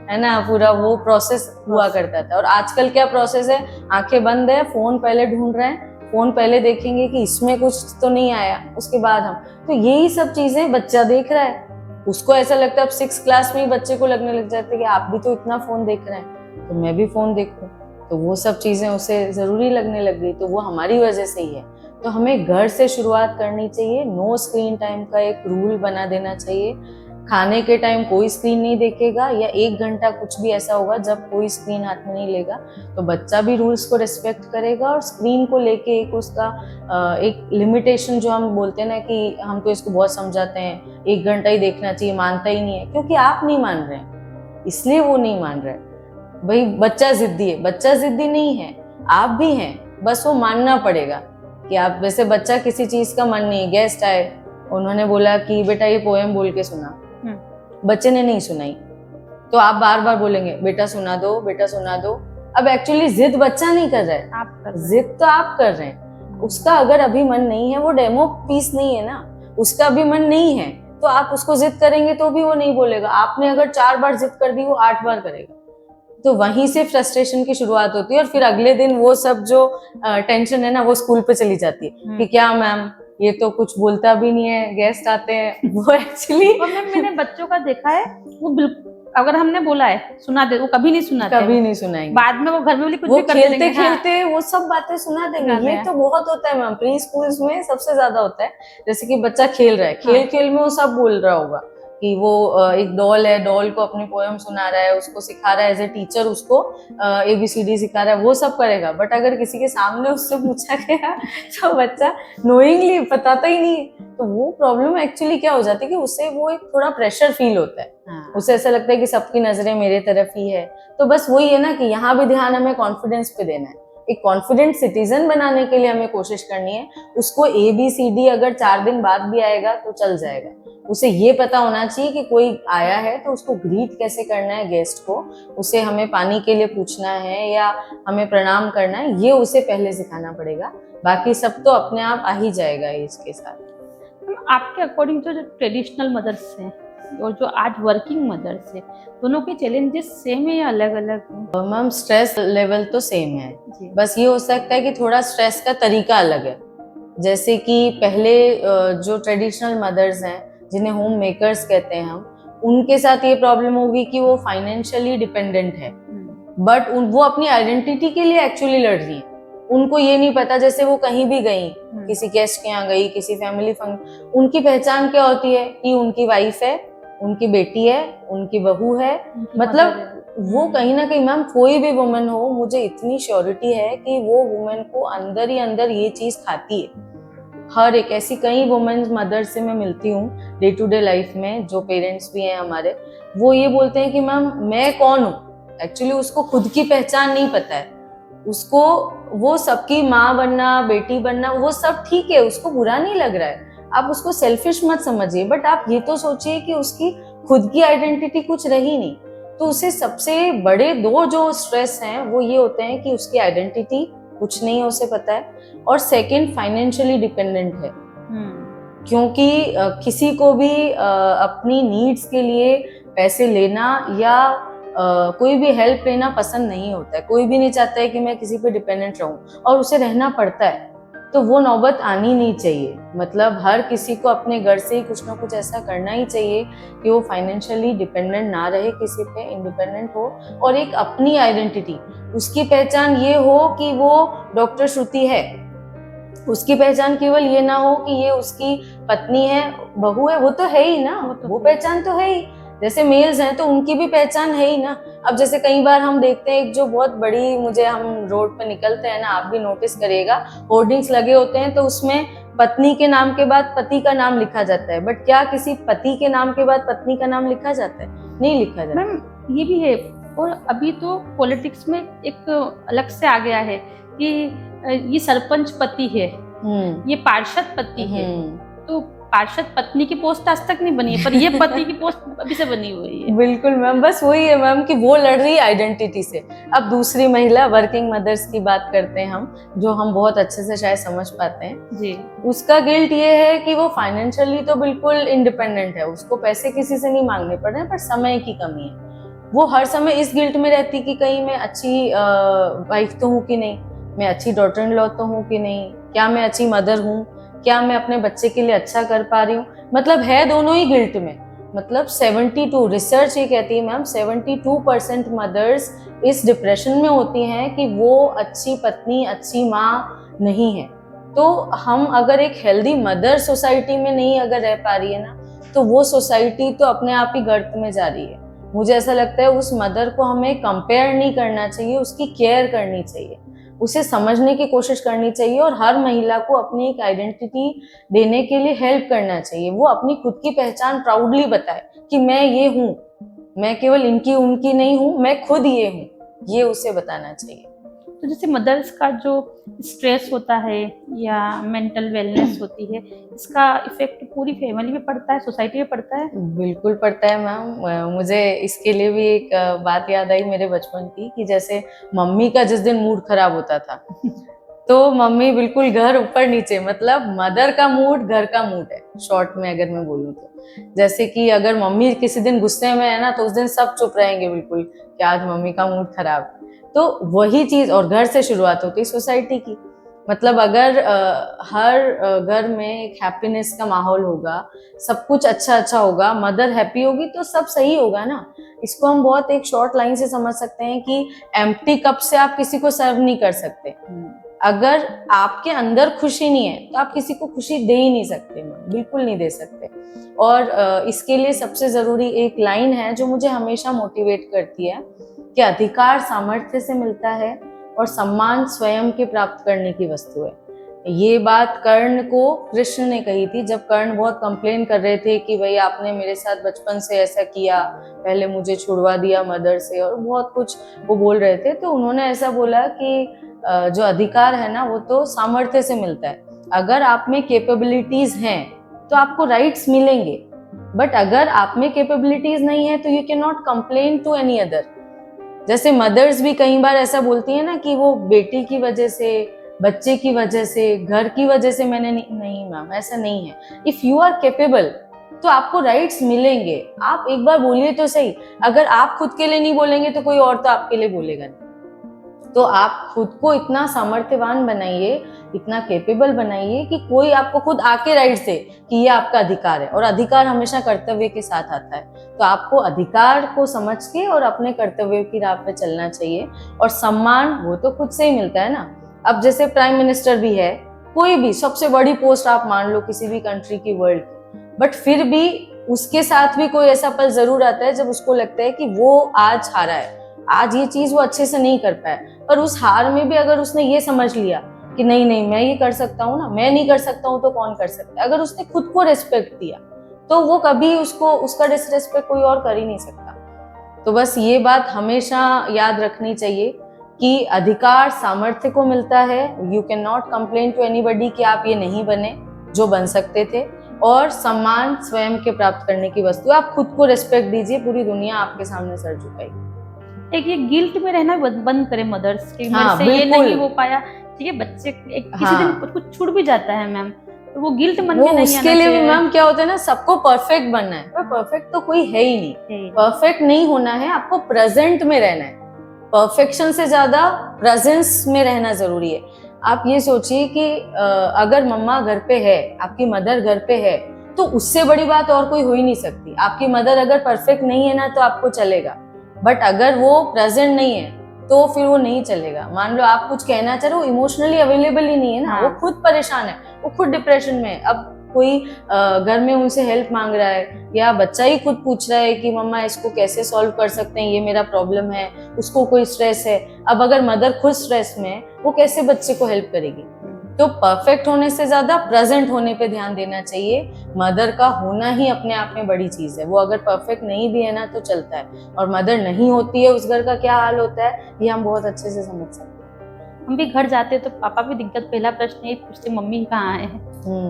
है ना, पूरा वो प्रोसेस हुआ करता था। और आजकल क्या प्रोसेस है, आंखें बंद है, फोन पहले ढूंढ रहे हैं, फोन पहले देखेंगे कि इसमें कुछ तो नहीं आया, उसके बाद हम। तो यही सब चीजें बच्चा देख रहा है, उसको ऐसा लगता है अब 6 क्लास में ही बच्चे को लगने लग जाते हैं कि आप भी तो इतना फोन देख रहे हैं तो मैं भी फोन देखूं। तो वो सब चीजें उसे जरूरी लगने लग गई, तो वो हमारी वजह से ही है। तो हमें घर से शुरुआत करनी चाहिए। नो स्क्रीन टाइम का एक रूल बना देना चाहिए। खाने के टाइम कोई स्क्रीन नहीं देखेगा, या 1 घंटा कुछ भी ऐसा होगा जब कोई स्क्रीन हाथ में नहीं लेगा, तो बच्चा भी रूल्स को रिस्पेक्ट करेगा। और स्क्रीन को लेके एक उसका एक लिमिटेशन जो हम बोलते हैं ना कि हम तो इसको बहुत समझाते हैं 1 घंटा ही देखना चाहिए, मानता ही नहीं है, क्योंकि आप नहीं मान रहे हैं इसलिए वो नहीं मान रहे। भाई बच्चा जिद्दी है, बच्चा जिद्दी नहीं है, आप भी हैं, बस वो मानना पड़ेगा कि आप, वैसे बच्चा किसी चीज का मन नहीं, गेस्ट आए उन्होंने बोला कि बेटा ये पोएम बोल के सुना, बच्चे ने नहीं सुनाई, तो आप बार बार बोलेंगे बेटा सुना दो, बेटा सुना दो। अब एक्चुअली जिद बच्चा नहीं कर रहा है, आप कर जिद तो आप कर रहे हैं। उसका अगर अभी मन नहीं है, वो डेमो पीस नहीं है ना, उसका अभी मन नहीं है, तो आप उसको जिद करेंगे तो भी वो नहीं बोलेगा। आपने अगर 4 बार जिद कर दी, वो 8 बार करेगा। तो वहीं से फ्रस्ट्रेशन की शुरुआत होती है, और फिर अगले दिन वो सब जो टेंशन है ना वो स्कूल पे चली जाती है कि क्या मैम ये तो कुछ बोलता भी नहीं है, गेस्ट आते हैं। वो एक्चुअली मैंने बच्चों का देखा है, वो बिल्कुल अगर हमने बोला है सुना दे, वो कभी नहीं सुनाते, कभी नहीं सुनाएंगे। बाद में वो घर में भी कुछ वो भी कर खेलते देंगे, खेलते वो सब बातें सुना देंगे। ये तो बहुत होता है मैम, प्री स्कूल्स में सबसे ज्यादा होता है। जैसे कि बच्चा खेल रहा है, खेल खेल में वो सब बोल रहा होगा कि वो एक डॉल है, डॉल को अपनी पोएम सुना रहा है, उसको सिखा रहा है, एज ए टीचर उसको ABCD सिखा रहा है, वो सब करेगा। बट अगर किसी के सामने उससे पूछा गया तो बच्चा नोइंगली बताता ही नहीं। तो वो प्रॉब्लम एक्चुअली क्या हो जाती है कि उससे वो एक थोड़ा प्रेशर फील होता है, उसे ऐसा लगता है कि सबकी नजरें मेरे तरफ ही है। तो बस वही है ना कि यहाँ भी ध्यान हमें कॉन्फिडेंस पे देना है। एक कॉन्फिडेंट सिटीजन बनाने के लिए हमें कोशिश करनी है। उसको ABCD अगर 4 दिन बाद भी आएगा तो चल जाएगा। उसे ये पता होना चाहिए कि कोई आया है तो उसको ग्रीट कैसे करना है गेस्ट को, उसे हमें पानी के लिए पूछना है या हमें प्रणाम करना है, ये उसे पहले सिखाना पड़ेगा। बाकी सब तो अपने आप आ ही जाएगा एज के साथ। आपके अकॉर्डिंग जो ट्रेडिशनल मदर्स हैं और जो आज वर्किंग मदर्स है, दोनों के चैलेंजेस सेम है या अलग अलग हैं? मैम स्ट्रेस लेवल तो सेम है, बस ये हो सकता है कि थोड़ा स्ट्रेस का तरीका अलग है। जैसे कि पहले जो ट्रेडिशनल मदर्स हैं जिन्हें होम मेकर्स कहते हैं हम, उनके साथ ये प्रॉब्लम होगी कि वो फाइनेंशियली डिपेंडेंट है, बट वो अपनी आइडेंटिटी के लिए एक्चुअली लड़ रही है। उनको ये नहीं पता, जैसे वो कहीं भी गई, किसी गेस्ट के यहाँ गई, किसी फैमिली फंक्शन, उनकी पहचान क्या होती है कि उनकी वाइफ है, उनकी बेटी है, उनकी बहू है, मतलब वो कहीं ना कहीं मैम कोई भी वुमेन हो, मुझे इतनी श्योरिटी है कि वो वुमेन को अंदर ही अंदर ये चीज खाती है। हर एक ऐसी कई वुमेन मदर से मैं मिलती हूँ डे टू डे लाइफ में, जो पेरेंट्स भी हैं हमारे, वो ये बोलते हैं कि मैम मैं कौन हूँ। एक्चुअली उसको खुद की पहचान नहीं पता है। उसको वो सबकी माँ बनना, बेटी बनना, वो सब ठीक है, उसको बुरा नहीं लग रहा है, आप उसको सेल्फिश मत समझिए, बट आप ये तो सोचिए कि उसकी खुद की आइडेंटिटी कुछ रही नहीं। तो उसे सबसे बड़े दो जो स्ट्रेस हैं वो ये होते हैं कि उसकी आइडेंटिटी कुछ नहीं है, उसे पता है, और सेकंड फाइनेंशियली डिपेंडेंट है। क्योंकि किसी को भी अपनी नीड्स के लिए पैसे लेना या कोई भी हेल्प लेना पसंद नहीं होता है। कोई भी नहीं चाहता है कि मैं किसी पे डिपेंडेंट रहूं, और उसे रहना पड़ता है। तो वो नौबत आनी नहीं चाहिए। मतलब हर किसी को अपने घर से ही कुछ ना कुछ ऐसा करना ही चाहिए कि वो फाइनेंशियली डिपेंडेंट ना रहे किसी पे, इंडिपेंडेंट हो, और एक अपनी आइडेंटिटी, उसकी पहचान ये हो कि वो डॉक्टर श्रुति है। उसकी पहचान केवल ये ना हो कि ये उसकी पत्नी है, बहू है, वो तो है ही ना, वो पहचान तो है ही। जैसे मेल्स हैं तो उनकी भी पहचान है ही ना। अब जैसे कई बार हम देखते हैं एक जो बहुत बड़ी, मुझे, हम रोड पे निकलते हैं ना, आप भी नोटिस करिएगा, होर्डिंग्स लगे होते हैं तो उसमें पत्नी के नाम के बाद पति का नाम लिखा जाता है, बट क्या किसी पति के नाम के बाद पत्नी का नाम लिखा जाता है? नहीं लिखा जाता। मैम ये भी है, और अभी तो पॉलिटिक्स में एक अलग से आ गया है कि ये सरपंच पति है, ये पार्षद पति है। तो पार्षद पत्नी की पोस्ट आज तक नहीं बनी है, पर ये पति की पोस्ट अभी से बनी हुई है। बिल्कुल मैम, बस वही है मैम कि वो लड़ रही है आइडेंटिटी से। अब दूसरी महिला, वर्किंग मदर्स की बात करते हैं हम, जो हम बहुत अच्छे से शायद समझ पाते हैं जी। उसका गिल्ट ये है कि वो फाइनेंशियली तो बिल्कुल इंडिपेंडेंट है, उसको पैसे किसी से नहीं मांगने पड़ रहे हैं, पर समय की कमी है। वो हर समय इस गिल्ट में रहती कि कहीं मैं अच्छी वाइफ तो हूँ कि नहीं, मैं अच्छी डॉटर इन लॉ तो हूँ कि नहीं, क्या मैं अच्छी मदर हूँ, क्या मैं अपने बच्चे के लिए अच्छा कर पा रही हूँ। मतलब है दोनों ही गिल्ट में। मतलब 72, रिसर्च ये कहती है मैम, 72% मदर्स इस डिप्रेशन में होती हैं कि वो अच्छी पत्नी, अच्छी माँ नहीं है। तो हम अगर एक हेल्दी मदर सोसाइटी में नहीं अगर रह पा रही है ना, तो वो सोसाइटी तो अपने आप ही गर्त में जा रही है। मुझे ऐसा लगता है उस मदर को हमें कंपेयर नहीं करना चाहिए, उसकी केयर करनी चाहिए, उसे समझने की कोशिश करनी चाहिए, और हर महिला को अपनी एक आइडेंटिटी देने के लिए हेल्प करना चाहिए। वो अपनी खुद की पहचान प्राउडली बताए कि मैं ये हूँ, मैं केवल इनकी उनकी नहीं हूँ, मैं खुद ये हूँ, ये उसे बताना चाहिए। तो जैसे मदर्स का जो स्ट्रेस होता है या मेंटल वेलनेस होती है, इसका इफेक्ट पूरी फैमिली पे पड़ता है, सोसाइटी पे पड़ता है? बिल्कुल पड़ता है मैम। मुझे इसके लिए भी एक बात याद आई मेरे बचपन की, कि जैसे मम्मी का जिस दिन मूड खराब होता था तो मम्मी बिल्कुल घर ऊपर नीचे, मतलब मदर का मूड घर का मूड है, शॉर्ट में अगर मैं बोलूँ तो। जैसे कि अगर मम्मी किसी दिन गुस्से में है ना, तो उस दिन सब चुप रहेंगे बिल्कुल कि आज मम्मी का मूड खराब है। तो वही चीज, और घर से शुरुआत होती है सोसाइटी की। मतलब अगर हर घर में एक हैप्पीनेस का माहौल होगा, सब कुछ अच्छा अच्छा होगा, मदर हैप्पी होगी, तो सब सही होगा ना। इसको हम बहुत एक शॉर्ट लाइन से समझ सकते हैं कि एम्प्टी कप से आप किसी को सर्व नहीं कर सकते। अगर आपके अंदर खुशी नहीं है तो आप किसी को खुशी दे ही नहीं सकते, बिल्कुल नहीं दे सकते। और इसके लिए सबसे जरूरी एक लाइन है जो मुझे हमेशा मोटिवेट करती है, कि अधिकार सामर्थ्य से मिलता है और सम्मान स्वयं के प्राप्त करने की वस्तु है। ये बात कर्ण को कृष्ण ने कही थी, जब कर्ण बहुत कंप्लेन कर रहे थे कि भाई आपने मेरे साथ बचपन से ऐसा किया, पहले मुझे छुड़वा दिया मदर से, और बहुत कुछ वो बोल रहे थे। तो उन्होंने ऐसा बोला कि जो अधिकार है ना, वो तो सामर्थ्य से मिलता है। अगर आप में कैपेबिलिटीज हैं तो आपको राइट्स मिलेंगे, बट अगर आप में कैपेबिलिटीज नहीं है तो you can not complain to any other. जैसे मदर्स भी कई बार ऐसा बोलती है ना कि वो बेटी की वजह से, बच्चे की वजह से, घर की वजह से मैंने नहीं मैम, ऐसा नहीं है। इफ यू आर कैपेबल तो आपको राइट्स मिलेंगे। आप एक बार बोलिए तो सही, अगर आप खुद के लिए नहीं बोलेंगे तो कोई और तो आपके लिए बोलेगा नहीं। तो आप खुद को इतना सामर्थ्यवान बनाइए, इतना कैपेबल बनाइए कि कोई आपको खुद आके राइट्स दे कि ये आपका अधिकार है। और अधिकार हमेशा कर्तव्य के साथ आता है, तो आपको अधिकार को समझ के और अपने कर्तव्य की राह पे चलना चाहिए। और सम्मान वो तो खुद से ही मिलता है ना। अब जैसे प्राइम मिनिस्टर भी है, कोई भी सबसे बड़ी पोस्ट आप मान लो किसी भी कंट्री की, वर्ल्ड की, बट फिर भी उसके साथ भी कोई ऐसा पल जरूर आता है जब उसको लगता है कि वो आज हारा है, आज ये चीज वो अच्छे से नहीं कर पाया, पर उस हार में भी अगर उसने ये समझ लिया कि नहीं नहीं मैं ये कर सकता हूँ ना, मैं नहीं कर सकता हूँ तो कौन कर सकता है, अगर उसने खुद को रिस्पेक्ट दिया तो वो कभी उसको उसका डिसरिस्पेक्ट कोई और कर ही नहीं सकता। तो बस ये बात हमेशा याद रखनी चाहिए कि अधिकार सामर्थ्य को मिलता है। You can not complain to anybody कि आप ये नहीं बने जो बन सकते थे, और सम्मान स्वयं के प्राप्त करने की वस्तु है। आप खुद को रिस्पेक्ट दीजिए, पूरी दुनिया आपके सामने सर झुकाएगी। एक ये गिल्ट में रहना बंद करें मदर्स कि हाँ, मेरे से ये बिल्कुल। नहीं हो पाया, ठीक है, बच्चे किसी हाँ। दिन कुछ छूट भी जाता है मैम, तो वो गिल्ट मन वो में नहीं उसके आना लिए भी चाहिए। मैम क्या होता है ना, सबको परफेक्ट बनना है, पर परफेक्ट तो कोई है ही नहीं। परफेक्ट नहीं होना है, आपको प्रेजेंट में रहना है। परफेक्शन से ज्यादा प्रेजेंस में रहना जरूरी है। आप ये सोचिए कि अगर मम्मा घर पे है, आपकी मदर घर पे है, तो उससे बड़ी बात और कोई हो ही नहीं सकती। आपकी मदर अगर परफेक्ट नहीं है ना तो आपको चलेगा, बट अगर वो प्रेजेंट नहीं है तो फिर वो नहीं चलेगा। मान लो आप कुछ कहना चाह रहे हो, इमोशनली अवेलेबल ही नहीं है ना, हाँ। वो खुद परेशान है, वो खुद डिप्रेशन में है। अब कोई घर में उनसे हेल्प मांग रहा है, या बच्चा ही खुद पूछ रहा है कि मम्मा इसको कैसे सॉल्व कर सकते हैं, ये मेरा प्रॉब्लम है, उसको कोई स्ट्रेस है। अब अगर मदर खुद स्ट्रेस में है, वो कैसे बच्चे को हेल्प करेगी? तो परफेक्ट होने से ज्यादा प्रेजेंट होने पे ध्यान देना चाहिए। मदर का होना ही अपने आप में बड़ी चीज है। वो अगर परफेक्ट नहीं भी है ना तो चलता है, और मदर नहीं होती है उस घर का क्या हाल होता है ये हम बहुत अच्छे से समझ सकते हैं। हम भी घर जाते तो पापा भी दिक्कत पहला प्रश्न यही पूछते, मम्मी कहाँ है।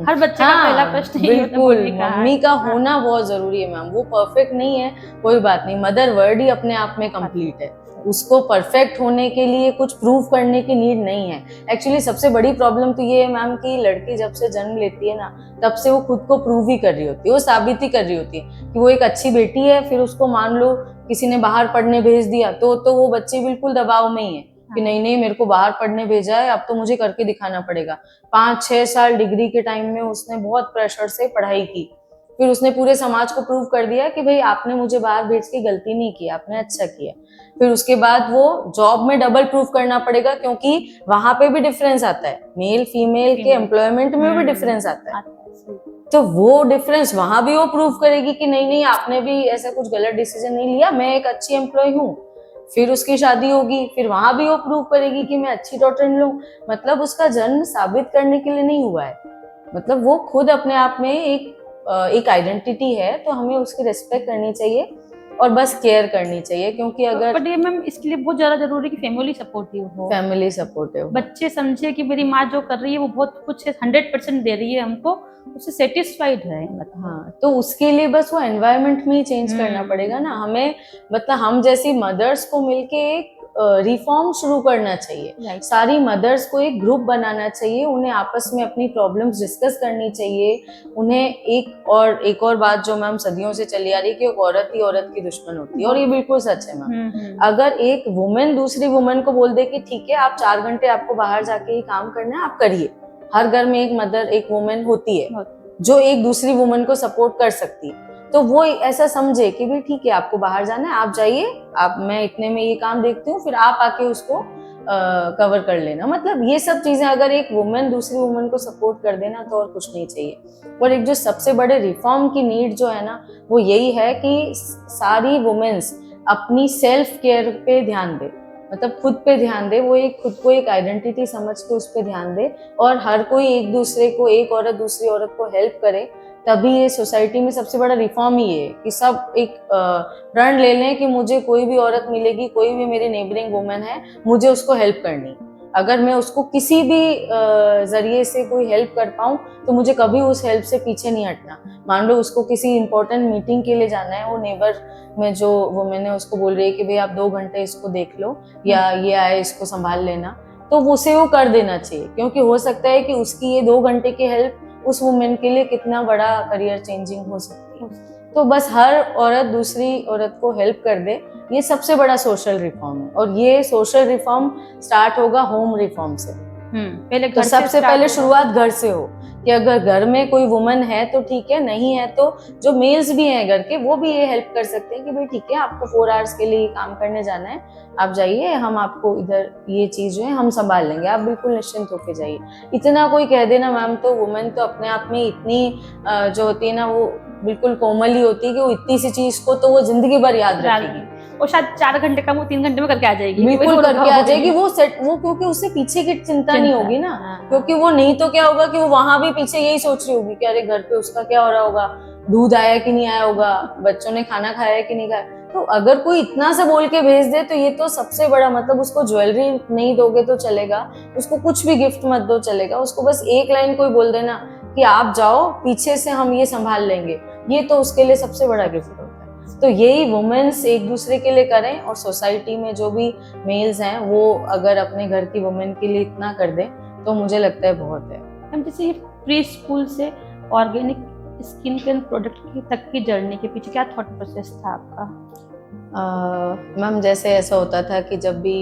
हर बच्चे का हाँ, पहला प्रश्न यही होता है, बिल्कुल। मम्मी कहाँ है। मम्मी का होना बहुत जरूरी है मैम। वो परफेक्ट नहीं है कोई बात नहीं, मदर वर्ड ही अपने आप में कंप्लीट है। उसको परफेक्ट होने के लिए कुछ प्रूव करने की नीड नहीं है। एक्चुअली सबसे बड़ी प्रॉब्लम तो ये है मैम कि लड़की जब से जन्म लेती है ना, तब से वो खुद को प्रूव ही कर रही होती है, वो साबित ही कर रही होती है कि वो एक अच्छी बेटी है। फिर उसको मान लो किसी ने बाहर पढ़ने भेज दिया तो वो बच्ची बिल्कुल दबाव में ही है कि नहीं नहीं मेरे को बाहर पढ़ने भेजा है, अब तो मुझे करके दिखाना पड़ेगा। 5-6 साल डिग्री के टाइम में उसने बहुत प्रेशर से पढ़ाई की, फिर उसने पूरे समाज को प्रूव कर दिया कि भाई आपने मुझे बाहर भेज के गलती नहीं की, आपने अच्छा किया। फिर उसके बाद वो जॉब में डबल प्रूफ करना पड़ेगा, क्योंकि वहां पे भी डिफरेंस आता है, मेल फीमेल के एम्प्लॉयमेंट में भी डिफरेंस आता है। तो वो डिफरेंस वहां भी वो प्रूव करेगी कि नहीं नहीं आपने भी ऐसा कुछ गलत डिसीजन नहीं लिया, मैं एक अच्छी एम्प्लॉय हूँ। फिर उसकी शादी होगी, फिर वहां भी वो प्रूव करेगी कि मैं अच्छी डॉटर इन लूं। मतलब उसका जन्म साबित करने के लिए नहीं हुआ है, मतलब वो खुद अपने आप में एक आइडेंटिटी है। तो हमें उसकी रिस्पेक्ट करनी चाहिए और बस केयर करनी चाहिए, क्योंकि अगर बट ये मैम इसके लिए बहुत ज्यादा जरूरी है कि फैमिली सपोर्टिव हो, फैमिली सपोर्टिव, बच्चे समझे कि मेरी माँ जो कर रही है वो बहुत कुछ 100% दे रही है हमको, उससे सेटिस्फाइड है। मतलब हाँ, तो उसके लिए बस वो एनवायरनमेंट में ही चेंज करना पड़ेगा ना हमें। मतलब हम जैसी मदर्स को मिलके एक रिफॉर्म शुरू करना चाहिए। सारी मदर्स को एक ग्रुप बनाना चाहिए, उन्हें आपस में अपनी प्रॉब्लम्स डिस्कस करनी चाहिए। उन्हें एक और बात जो मैम सदियों से चली आ रही है कि एक औरत ही औरत की दुश्मन होती है, और ये बिल्कुल सच है मैम। अगर एक वुमेन दूसरी वुमेन को बोल दे कि ठीक है आप 4 घंटे आपको बाहर जाके ही काम करना है, आप करिए। हर घर में एक मदर एक वुमेन होती है जो एक दूसरी वुमन को सपोर्ट कर सकती है, तो वो ऐसा समझे कि भाई ठीक है आपको बाहर जाना है, आप जाइए, आप मैं इतने में ये काम देखती हूँ, फिर आप आके उसको कवर कर लेना। मतलब ये सब चीजें अगर एक वुमेन दूसरी वुमन को सपोर्ट कर देना तो और कुछ नहीं चाहिए। और एक जो सबसे बड़े रिफॉर्म की नीड जो है ना, वो यही है कि सारी वुमेन्स अपनी सेल्फ केयर पे ध्यान दे, मतलब खुद पे ध्यान दे। वो एक खुद को एक आइडेंटिटी समझ के उस पे ध्यान दे, और हर कोई एक दूसरे को, एक औरत दूसरी औरत को हेल्प करे। तभी ये सोसाइटी में सबसे बड़ा रिफॉर्म ही है कि सब एक प्रण ले लें कि मुझे कोई भी औरत मिलेगी, कोई भी मेरी नेबरिंग वुमन है, मुझे उसको हेल्प करनी। अगर मैं उसको किसी भी जरिए से कोई हेल्प कर पाऊँ तो मुझे कभी उस हेल्प से पीछे नहीं हटना। मान लो उसको किसी इंपॉर्टेंट मीटिंग के लिए जाना है, वो नेबर में जो वुमेन है उसको बोल रही है कि भाई आप 2 घंटे इसको देख लो, या ये आए इसको संभाल लेना, तो उसे वो कर देना चाहिए। क्योंकि हो सकता है कि उसकी ये 2 घंटे की हेल्प उस वुमेन के लिए कितना बड़ा करियर चेंजिंग हो सकती है। तो बस हर औरत दूसरी औरत को हेल्प कर दे, ये सबसे बड़ा सोशल रिफॉर्म है। और ये सोशल रिफॉर्म स्टार्ट होगा होम रिफॉर्म से। पहले तो सबसे पहले शुरुआत घर से हो, कि अगर घर में कोई वुमन है तो ठीक है, नहीं है तो जो मेल्स भी हैं घर के, वो भी ये हेल्प कर सकते हैं कि भाई ठीक है आपको 4 आवर्स के लिए काम करने जाना है, आप जाइए, हम आपको इधर ये चीज जो है हम संभाल लेंगे, आप बिल्कुल निश्चिंत होके जाइए। इतना कोई कह देना मैम, तो वुमेन तो अपने आप में इतनी जो होती है ना, वो बिल्कुल कोमल ही होती है कि वो इतनी सी चीज को तो वो जिंदगी भर याद रखेगी। वो शायद 4 घंटे का वो 3 घंटे में करके आ जाएगी, बिल्कुल करके आ जाएगी वो सेट, वो क्योंकि उससे पीछे की चिंता नहीं होगी ना। हाँ। क्योंकि वो नहीं तो क्या होगा कि वो वहां भी पीछे यही सोच रही होगी कि अरे घर पे उसका क्या हो रहा होगा, दूध आया कि नहीं आया होगा, बच्चों ने खाना खाया कि नहीं खाया। तो अगर कोई इतना सा बोल के भेज दे तो ये तो सबसे बड़ा, मतलब उसको ज्वेलरी नहीं दोगे तो चलेगा, उसको कुछ भी गिफ्ट मत दो चलेगा, उसको बस एक लाइन कोई बोल देना कि आप जाओ पीछे से हम ये संभाल लेंगे, ये तो उसके लिए सबसे बड़ा गिफ्ट होता है। तो यही वुमेन्स एक दूसरे के लिए करें, और सोसाइटी में जो भी मेल्स हैं वो अगर अपने घर की वुमेन के लिए इतना कर दें तो मुझे लगता है बहुत है। मैम जैसे प्री स्कूल से ऑर्गेनिक स्किन केयर प्रोडक्ट की तक की जर्नी के पीछे क्या थॉट प्रोसेस था आपका? मैम जैसे ऐसा होता था कि जब भी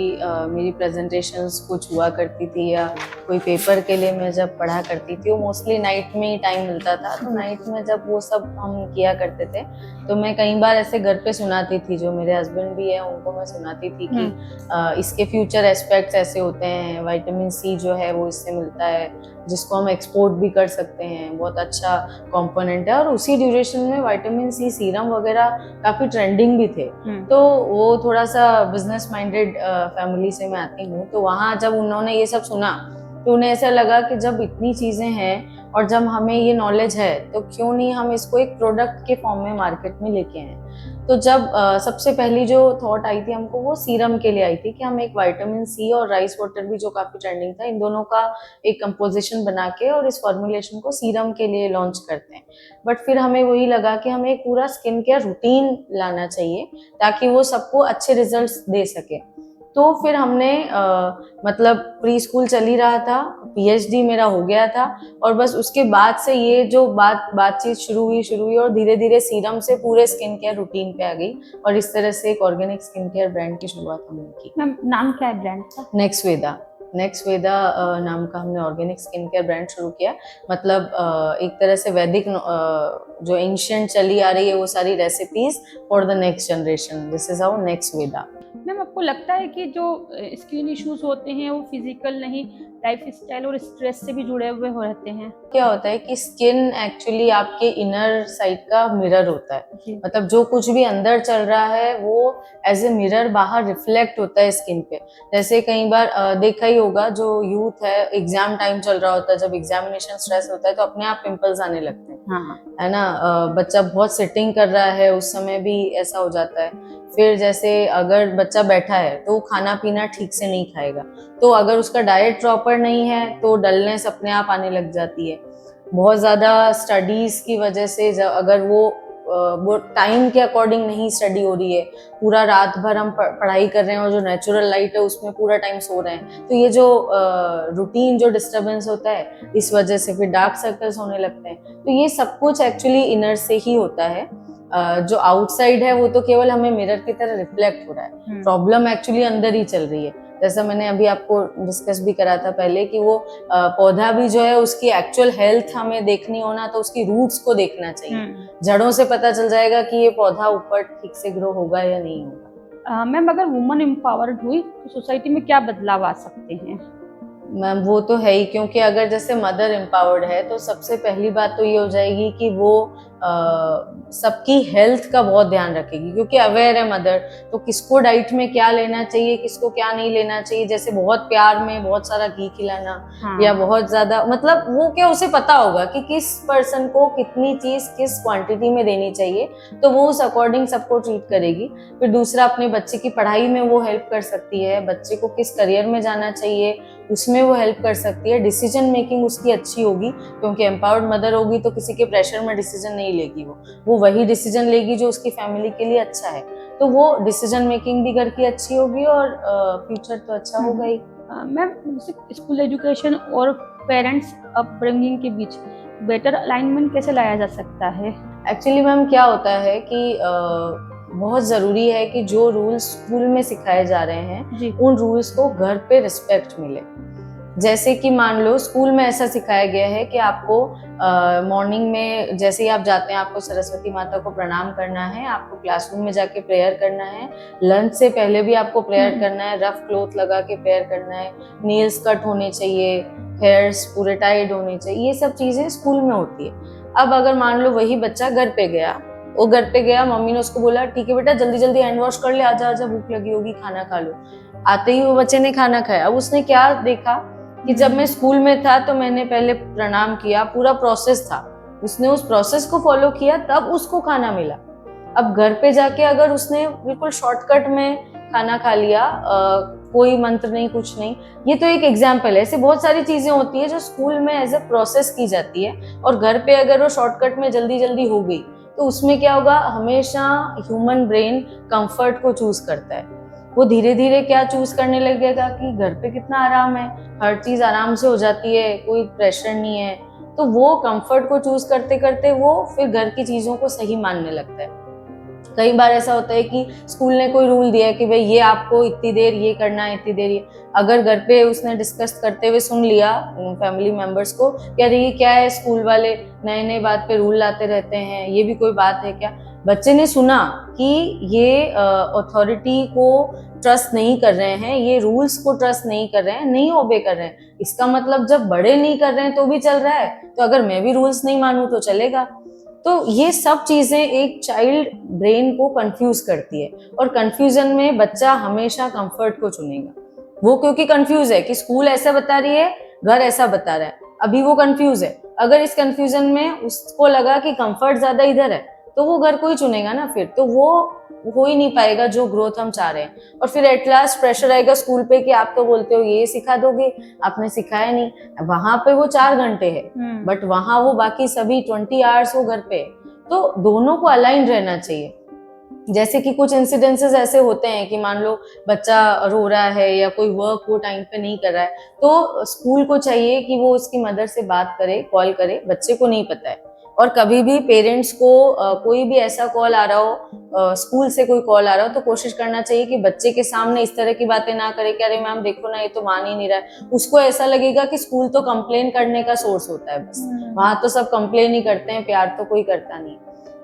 मेरी प्रेजेंटेशंस कुछ हुआ करती थी या कोई पेपर के लिए मैं जब पढ़ा करती थी, वो मोस्टली नाइट में ही टाइम मिलता था। तो नाइट में जब वो सब हम किया करते थे तो मैं कई बार ऐसे घर पे सुनाती थी, जो मेरे हस्बैंड भी है उनको मैं सुनाती थी कि इसके फ्यूचर एस्पेक्ट्स ऐसे होते हैं, विटामिन सी जो है वो इससे मिलता है, जिसको हम एक्सपोर्ट भी कर सकते हैं, बहुत अच्छा कंपोनेंट है। और उसी ड्यूरेशन में विटामिन सी सीरम वगैरह काफ़ी ट्रेंडिंग भी थे। तो वो थोड़ा सा बिजनेस माइंडेड फैमिली से मैं आती हूँ, तो वहाँ जब उन्होंने ये सब सुना तो उन्हें ऐसा लगा कि जब इतनी चीज़ें हैं और जब हमें ये नॉलेज है तो क्यों नहीं हम इसको एक प्रोडक्ट के फॉर्म में मार्केट में लेके आए। तो जब सबसे पहली जो थॉट आई थी हमको वो सीरम के लिए आई थी कि हम एक विटामिन सी और राइस वाटर भी जो काफ़ी ट्रेंडिंग था, इन दोनों का एक कंपोजिशन बना के और इस फॉर्मुलेशन को सीरम के लिए लॉन्च करते हैं। बट फिर हमें वही लगा कि हमें एक पूरा स्किन केयर रूटीन लाना चाहिए ताकि वो सबको अच्छे रिजल्ट्स दे सके। तो फिर हमने मतलब प्री स्कूल चल ही रहा था, पीएचडी मेरा हो गया था, और बस उसके बाद से ये जो बातचीत शुरू हुई और धीरे धीरे सीरम से पूरे स्किन केयर रूटीन पे आ गई, और इस तरह से एक ऑर्गेनिक स्किन केयर ब्रांड की शुरुआत हमने की। मैम नाम क्या है ब्रांड का? नेक्स्ट वेदा नाम का हमने ऑर्गेनिक स्किन केयर ब्रांड शुरू किया। मतलब एक तरह से वैदिक जो एंशिएंट चली आ रही है वो सारी recipes for the next generation, this is our next Veda. Ma'am आपको लगता है कि जो स्किन इश्यूज होते हैं वो फिजिकल नहीं, लाइफ स्टाइल और स्ट्रेस से भी जुड़े हुए हो रहते हैं? क्या होता है कि स्किन एक्चुअली आपके इनर साइड का मिरर होता है। मतलब जो कुछ भी अंदर चल रहा है वो एज ए मिरर बाहर रिफ्लेक्ट होता है स्किन पे। जैसे कई बार देखा ही होगा, जो यूथ है, एग्जाम टाइम चल रहा होता है, जब एग्जामिनेशन स्ट्रेस होता है तो अपने आप पिंपल्स आने लगते हैं। हाँ। है ना, बच्चा बहुत सिटिंग कर रहा है उस समय भी ऐसा हो जाता है। फिर जैसे अगर बच्चा बैठा है तो खाना पीना ठीक से नहीं खाएगा, तो अगर उसका डाइट प्रॉपर नहीं है तो डलनेस अपने आप आने लग जाती है। बहुत ज़्यादा स्टडीज़ की वजह से अगर वो टाइम के अकॉर्डिंग नहीं स्टडी हो रही है, पूरा रात भर हम पढ़ाई कर रहे हैं और जो नेचुरल लाइट है उसमें पूरा टाइम सो रहे हैं, तो ये जो रूटीन जो डिस्टर्बेंस होता है इस वजह से फिर डार्क सर्कल्स होने लगते हैं। तो ये सब कुछ एक्चुअली इनर से ही होता है। जो आउटसाइड है वो तो केवल हमें मिरर की तरह रिफ्लेक्ट हो रहा है, प्रॉब्लम एक्चुअली अंदर ही चल रही है। जैसा मैंने अभी आपको डिस्कस भी करा था पहले कि वो पौधा भी जो है उसकी एक्चुअल हेल्थ हमें देखनी होना तो उसकी रूट्स को देखना चाहिए। जड़ों से पता चल जाएगा कि ये पौधा ऊपर ठीक से ग्रो होगा या नहीं होगा। मैम अगर वुमन एम्पावर्ड हुई तो सोसाइटी में क्या बदलाव आ सकते हैं? मैम वो तो है ही, क्योंकि अगर जैसे मदर एम्पावर्ड है तो सबसे पहली बात तो ये हो जाएगी कि वो सबकी हेल्थ का बहुत ध्यान रखेगी, क्योंकि अवेयर है मदर, तो किसको डाइट में क्या लेना चाहिए, किसको क्या नहीं लेना चाहिए। जैसे बहुत प्यार में बहुत सारा घी खिलाना, या बहुत ज्यादा, मतलब वो क्या उसे पता होगा कि किस पर्सन को कितनी चीज किस क्वांटिटी में देनी चाहिए, तो वो उस अकॉर्डिंग सबको ट्रीट करेगी। फिर दूसरा, अपने बच्चे की पढ़ाई में वो हेल्प कर सकती है, बच्चे को किस करियर में जाना चाहिए उसमें वो हेल्प कर सकती है। डिसीजन मेकिंग उसकी अच्छी होगी, क्योंकि एम्पावर्ड मदर होगी तो किसी के प्रेशर में डिसीजन नहीं लेगी, वो वही डिसीजन लेगी जो उसकी फैमिली के लिए अच्छा है। तो वो डिसीजन मेकिंग भी घर की अच्छी होगी और फ्यूचर तो अच्छा होगा ही। मैम स्कूल एजुकेशन और पेरेंट्स अपब्रिंगिंग के बीच बेटर अलाइनमेंट कैसे लाया जा सकता है? एक्चुअली मैम क्या होता है कि बहुत ज़रूरी है कि जो रूल्स स्कूल में सिखाए जा रहे हैं उन रूल्स को घर पे रिस्पेक्ट मिले। जैसे कि मान लो स्कूल में ऐसा सिखाया गया है कि आपको मॉर्निंग में जैसे ही आप जाते हैं आपको सरस्वती माता को प्रणाम करना है, आपको क्लासरूम में जाके प्रेयर करना है, लंच से पहले भी आपको प्रेयर करना है, रफ क्लोथ लगा के प्रेयर करना है, नेल्स कट होने चाहिए, हेयर्स पूरे टाइड होने चाहिए, ये सब चीज़ें स्कूल में होती है। अब अगर मान लो वही बच्चा घर पे गया वो घर पे गया, मम्मी ने उसको बोला ठीक है बेटा जल्दी जल्दी हैंड वॉश कर ले, आजा आजा भूख लगी होगी, खाना खा लो। आते ही वो बच्चे ने खाना खाया। अब उसने क्या देखा कि जब मैं स्कूल में था तो मैंने पहले प्रणाम किया, पूरा प्रोसेस था, उसने उस प्रोसेस को फॉलो किया, तब उसको खाना मिला। अब घर पे जाके अगर उसने बिल्कुल शॉर्टकट में खाना खा लिया, कोई मंत्र नहीं कुछ नहीं, ये तो एक एग्जाम्पल है। ऐसे बहुत सारी चीजें होती है जो स्कूल में एज ए प्रोसेस की जाती है, और घर पे अगर वो शॉर्टकट में जल्दी जल्दी हो गई तो उसमें क्या होगा, हमेशा ह्यूमन ब्रेन कंफर्ट को चूज करता है। वो धीरे धीरे क्या चूज करने लगेगा कि घर पे कितना आराम है, हर चीज आराम से हो जाती है, कोई प्रेशर नहीं है, तो वो कंफर्ट को चूज करते करते वो फिर घर की चीजों को सही मानने लगता है। कई बार ऐसा होता है कि स्कूल ने कोई रूल दिया है कि भाई ये आपको इतनी देर ये करना है, इतनी देर ये, अगर घर पे उसने डिस्कस करते हुए सुन लिया फैमिली मेंबर्स को कि अरे ये क्या है, स्कूल वाले नए नए बात पे रूल लाते रहते हैं, ये भी कोई बात है क्या, बच्चे ने सुना कि ये अथॉरिटी को ट्रस्ट नहीं कर रहे हैं, ये रूल्स को ट्रस्ट नहीं कर रहे हैं, नहीं ओबे कर रहे हैं, इसका मतलब जब बड़े नहीं कर रहे हैं तो भी चल रहा है, तो अगर मैं भी रूल्स नहीं मानूं तो चलेगा। तो ये सब चीजें एक चाइल्ड ब्रेन को कंफ्यूज करती है, और कंफ्यूजन में बच्चा हमेशा कंफर्ट को चुनेगा। वो क्योंकि कंफ्यूज है कि स्कूल ऐसा बता रही है, घर ऐसा बता रहा है, अभी वो कंफ्यूज है। अगर इस कंफ्यूजन में उसको लगा कि कंफर्ट ज्यादा इधर है तो वो घर को ही चुनेगा ना, फिर तो वो हो ही नहीं पाएगा जो ग्रोथ हम चाह रहे हैं। और फिर एट लास्ट प्रेशर आएगा स्कूल पे कि आप तो बोलते हो ये सिखा दोगे, आपने सिखाया नहीं। वहां पे वो 4 घंटे है, बट वहां वो बाकी सभी 20 आवर्स वो घर पे है। तो दोनों को अलाइन रहना चाहिए। जैसे कि कुछ इंसिडेंसेस ऐसे होते हैं कि मान लो बच्चा रो रहा है या कोई वर्क वो टाइम पे नहीं कर रहा है, तो स्कूल को चाहिए कि वो उसकी मदर से बात करे, कॉल करे, बच्चे को नहीं पता है। और कभी भी पेरेंट्स को कोई भी ऐसा कॉल आ रहा हो, स्कूल से कोई कॉल आ रहा हो, तो कोशिश करना चाहिए कि बच्चे के सामने इस तरह की बातें ना करे कि अरे मैम देखो ना ये तो मान ही नहीं रहा है। उसको ऐसा लगेगा कि स्कूल तो कंप्लेन करने का सोर्स होता है, बस वहां तो सब कंप्लेन ही करते हैं, प्यार तो कोई करता नहीं।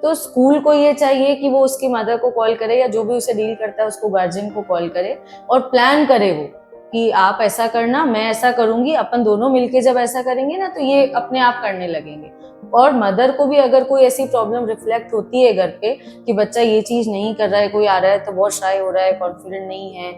तो स्कूल को ये चाहिए कि वो उसकी मदर को कॉल करे, या जो भी उसे डील करता है उसको गार्जियन को कॉल करे, और प्लान करे वो कि आप ऐसा करना, मैं ऐसा करूंगी, अपन दोनों मिलके जब ऐसा करेंगे ना तो ये अपने आप करने लगेंगे। और मदर को भी अगर कोई ऐसी प्रॉब्लम रिफ्लेक्ट होती है घर पे कि बच्चा ये चीज नहीं कर रहा है, कोई आ रहा है तो बहुत शाय हो रहा है, कॉन्फिडेंट नहीं है,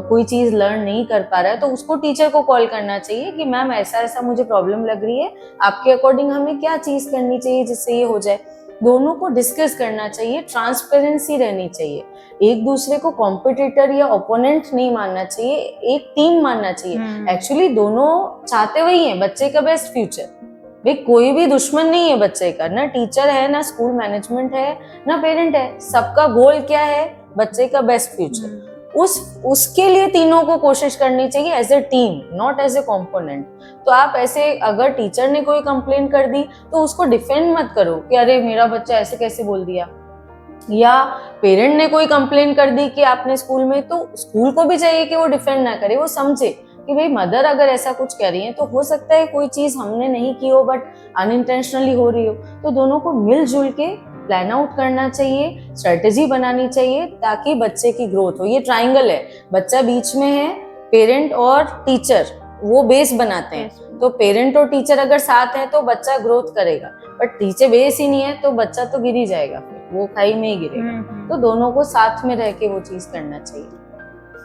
कोई चीज लर्न नहीं कर पा रहा है, तो उसको टीचर को कॉल करना चाहिए कि मैम ऐसा ऐसा मुझे प्रॉब्लम लग रही है, आपके अकॉर्डिंग हमें क्या चीज करनी चाहिए जिससे ये हो जाए। दोनों को डिस्कस करना चाहिए, ट्रांसपेरेंसी रहनी चाहिए, एक दूसरे को कॉम्पिटिटर या ओपोनेंट नहीं मानना चाहिए, एक टीम मानना चाहिए। एक्चुअली दोनों चाहते वही हैं, बच्चे का बेस्ट फ्यूचर। भाई कोई भी दुश्मन नहीं है बच्चे का, ना टीचर है, ना स्कूल मैनेजमेंट है, ना पेरेंट है, सबका गोल क्या है, बच्चे का बेस्ट फ्यूचर। उसके लिए तीनों को कोशिश करनी चाहिए as a team, not as a component. तो आप ऐसे अगर टीचर ने कोई कंप्लेन कर दी तो उसको डिफेंड मत करो कि अरे मेरा बच्चा ऐसे कैसे बोल दिया, या पेरेंट ने कोई कंप्लेन कर दी कि आपने स्कूल में, तो स्कूल को भी चाहिए कि वो डिफेंड ना करे, वो समझे कि भाई मदर अगर ऐसा कुछ कह रही है तो हो सकता है कोई चीज हमने नहीं की हो बट अनइंटेंशनली हो रही हो। तो दोनों को मिलजुल के प्लान आउट करना चाहिए, स्ट्रेटेजी बनानी चाहिए ताकि बच्चे की ग्रोथ हो। ये ट्राइंगल है, बच्चा बीच में है, पेरेंट और टीचर वो बेस बनाते हैं। तो पेरेंट और टीचर अगर साथ हैं तो बच्चा ग्रोथ करेगा, बट टीचर बेस ही नहीं है तो बच्चा तो गिर ही जाएगा, फिर वो खाई में ही गिरेगा। तो दोनों को साथ में रह के वो चीज करना चाहिए।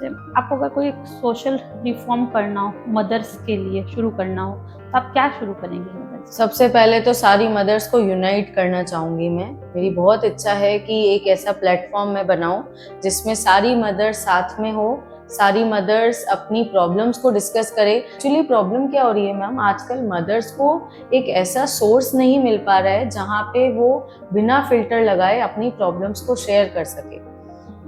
आपको अगर कोई सोशल रिफॉर्म करना हो, मदर्स के लिए शुरू करना हो, तो आप क्या शुरू करेंगे मदर्स? सबसे पहले तो सारी मदर्स को यूनाइट करना चाहूंगी मैं। मेरी बहुत इच्छा है कि एक ऐसा प्लेटफॉर्म मैं बनाऊं जिसमें सारी मदर्स साथ में हो, सारी मदर्स अपनी प्रॉब्लम्स को डिस्कस करें। एक्चुअली प्रॉब्लम क्या हो रही है मैम, आजकल मदर्स को एक ऐसा सोर्स नहीं मिल पा रहा है जहाँ पे वो बिना फिल्टर लगाए अपनी प्रॉब्लम्स को शेयर कर सके।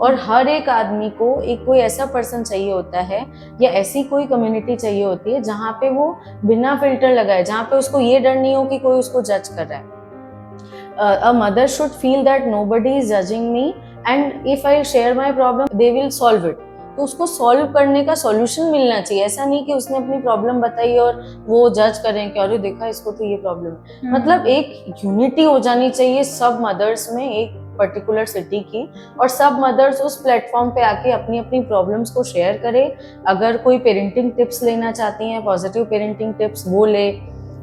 और हर एक आदमी को एक कोई ऐसा पर्सन चाहिए होता है या ऐसी कोई कम्युनिटी चाहिए होती है जहाँ पे वो बिना फिल्टर लगाए, जहाँ पे उसको ये डर नहीं हो कि कोई उसको जज कर रहा है। A mother should feel that nobody is judging me and if I share my problem they will solve it. तो उसको सॉल्व करने का सॉल्यूशन मिलना चाहिए। ऐसा नहीं कि उसने अपनी प्रॉब्लम बताई और वो जज करें कि अरे देखा इसको तो ये प्रॉब्लम है। मतलब एक यूनिटी हो जानी चाहिए सब मदर्स में, एक पर्टिकुलर सिटी की, और सब मदर्स उस प्लेटफॉर्म पे आके अपनी अपनी प्रॉब्लम्स को शेयर करें। अगर कोई पेरेंटिंग टिप्स लेना चाहती हैं, पॉजिटिव पेरेंटिंग टिप्स, वो ले।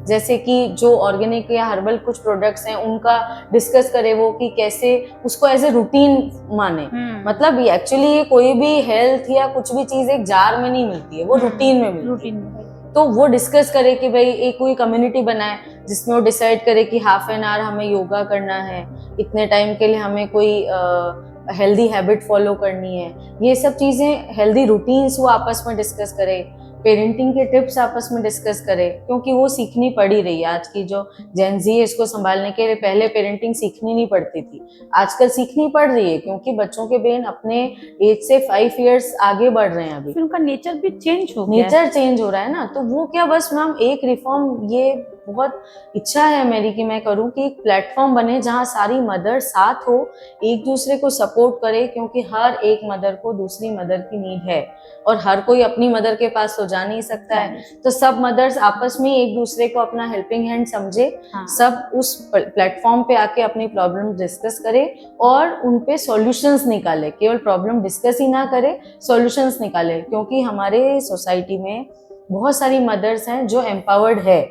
जैसे कि जो ऑर्गेनिक या हर्बल कुछ प्रोडक्ट्स हैं उनका डिस्कस करे वो, कि कैसे उसको एज ए रूटीन माने। मतलब एक्चुअली ये कोई भी हेल्थ या कुछ भी चीज एक जार में नहीं मिलती है, वो रूटीन में मिलती है। तो वो डिस्कस करे कि भाई एक कोई कम्युनिटी बनाए जिसमें वो डिसाइड करे कि हाफ एन आवर हमें योगा करना है, इतने टाइम के लिए हमें कोई हेल्दी हैबिट फॉलो करनी है। ये सब चीजें, हेल्दी रूटीन्स वो आपस में डिस्कस करे, पेरेंटिंग के टिप्स आपस में डिस्कस करे, क्योंकि वो सीखनी पड़ ही रही है। आज की जो जेन ज़ी है इसको संभालने के लिए पहले पेरेंटिंग सीखनी नहीं पड़ती थी, आजकल सीखनी पड़ रही है, क्योंकि बच्चों के ब्रेन अपने एज से 5 इयर्स आगे बढ़ रहे हैं। अभी फिर उनका नेचर भी चेंज हो गया, नेचर चेंज हो रहा है ना। तो वो क्या, बस मैम एक रिफॉर्म, ये बहुत इच्छा है मेरी कि मैं करूं कि एक प्लेटफॉर्म बने जहां सारी मदर साथ हो, एक दूसरे को सपोर्ट करे, क्योंकि हर एक मदर को दूसरी मदर की नीड है और हर कोई अपनी मदर के पास तो जा नहीं सकता है। तो सब मदर्स आपस में एक दूसरे को अपना हेल्पिंग हैंड समझे, सब उस प्लेटफॉर्म पे आके अपनी प्रॉब्लम डिस्कस करे और उन पे सॉल्यूशंस निकाले। केवल प्रॉब्लम डिस्कस ही ना करे, सॉल्यूशंस निकाले, क्योंकि हमारे सोसाइटी में बहुत सारी मदर्स हैं जो एम्पावर्ड है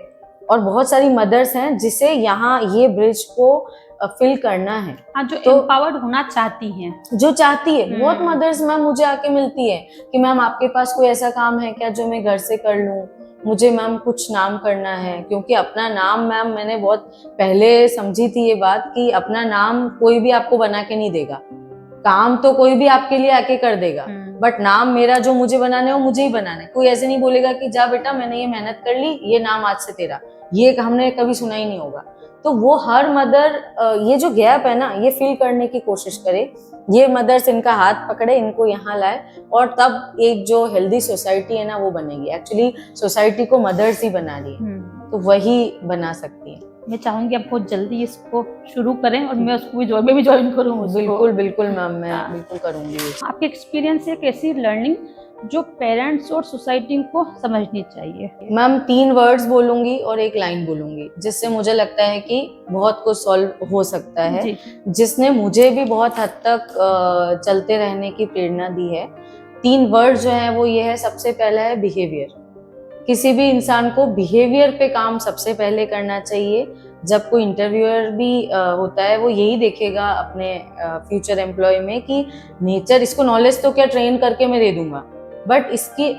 और बहुत सारी मदर्स हैं जिसे यहाँ ये ब्रिज को फिल करना है। हाँ, जो तो एम्पावर्ड होना चाहती हैं, जो चाहती है। बहुत मदर्स मैम मुझे आके मिलती है कि मैम आपके पास कोई ऐसा काम है क्या जो मैं घर से कर लूँ, मुझे मैम कुछ नाम करना है। क्योंकि अपना नाम, मैम मैंने बहुत पहले समझी थी ये बात कि अपना नाम कोई भी आपको बना के नहीं देगा, काम तो कोई भी आपके लिए आके कर देगा, बट नाम मेरा जो मुझे बनाना है वो मुझे ही बनाना है। कोई ऐसे नहीं बोलेगा कि जा बेटा मैंने ये मेहनत कर ली, ये नाम आज से तेरा, ये हमने कभी सुना ही नहीं होगा। तो वो हर मदर ये जो गैप है ना, ये फिल करने की कोशिश करे। ये मदर्स इनका हाथ पकड़े, इनको यहाँ लाए, और तब एक जो हेल्दी सोसाइटी है ना वो बनेगी। एक्चुअली सोसाइटी को मदर्स ही बना रही है, तो वही बना सकती है। मैं चाहूंगी आप बहुत जल्दी इसको शुरू करें और मैं उसको भी मैं भी ज्वाइन करूँ। बिल्कुल बिल्कुल मैम, मैं बिल्कुल करूँगी। आपके एक्सपीरियंस से एक ऐसी लर्निंग जो पेरेंट्स और सोसाइटी को समझनी चाहिए। मैम 3 वर्ड्स बोलूंगी और एक लाइन बोलूंगी, जिससे मुझे लगता है कि बहुत कुछ सॉल्व हो सकता है, जिसने मुझे भी बहुत हद तक चलते रहने की प्रेरणा दी है। 3 वर्ड जो है वो ये है, सबसे पहला है बिहेवियर। किसी भी इंसान को बिहेवियर पे काम सबसे पहले करना चाहिए। जब कोई इंटरव्यूअर भी होता है वो यही देखेगा अपने फ्यूचर एम्प्लॉय में कि नेचर, इसको नॉलेज तो क्या ट्रेन करके मैं दे दूंगा, बट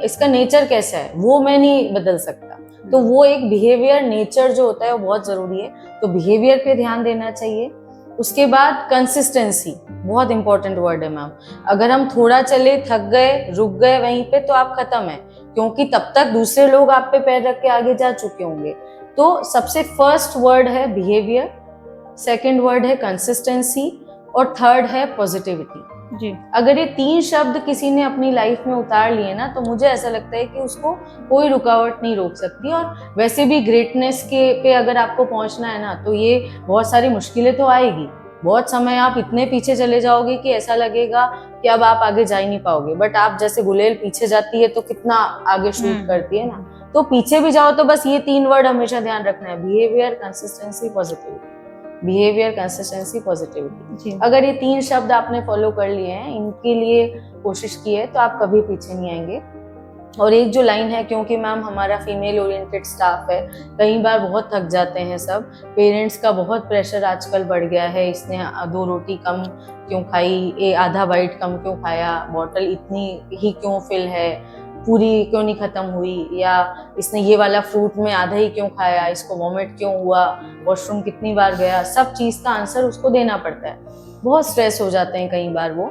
इसका नेचर कैसा है वो मैं नहीं बदल सकता। तो वो एक बिहेवियर, नेचर जो होता है वो बहुत जरूरी है, तो बिहेवियर पे ध्यान देना चाहिए। उसके बाद कंसिस्टेंसी बहुत इंपॉर्टेंट वर्ड है मैम। अगर हम थोड़ा चले, थक गए, रुक गए वहीं पे, तो आप खत्म है, क्योंकि तब तक दूसरे लोग आप पे पैर रख के आगे जा चुके होंगे। तो सबसे फर्स्ट वर्ड है बिहेवियर, सेकंड वर्ड है कंसिस्टेंसी, और थर्ड है पॉजिटिविटी जी। अगर ये 3 शब्द किसी ने अपनी लाइफ में उतार लिए ना, तो मुझे ऐसा लगता है कि उसको कोई रुकावट नहीं रोक सकती। और वैसे भी ग्रेटनेस के पे अगर आपको पहुंचना है ना, तो ये बहुत सारी मुश्किलें तो आएगी, बहुत समय आप इतने पीछे चले जाओगे कि ऐसा लगेगा कि अब आप आगे जा ही नहीं पाओगे। बट आप जैसे गुलेल पीछे जाती है तो कितना आगे शूट करती है ना, तो पीछे भी जाओ तो बस ये 3 वर्ड हमेशा ध्यान रखना है, behaviour, consistency, positivity. Behaviour, consistency, positivity. अगर ये 3 शब्द आपने फॉलो कर लिए हैं, इनके लिए कोशिश की है, तो आप कभी पीछे नहीं आएंगे। और एक जो लाइन है, क्योंकि मैम हमारा फीमेल ओरिएंटेड स्टाफ है, कई बार बहुत थक जाते हैं सब, पेरेंट्स का बहुत प्रेशर आजकल बढ़ गया है, इसने 2 रोटी कम क्यों खाई, आधा बाइट कम क्यों खाया, बॉटल इतनी ही क्यों फिल है, पूरी क्यों नहीं खत्म हुई, या इसने ये वाला फ्रूट में आधा ही क्यों खाया, इसको वॉमिट क्यों हुआ, वॉशरूम कितनी बार गया, सब चीज़ का आंसर उसको देना पड़ता है। बहुत स्ट्रेस हो जाते हैं कई बार वो।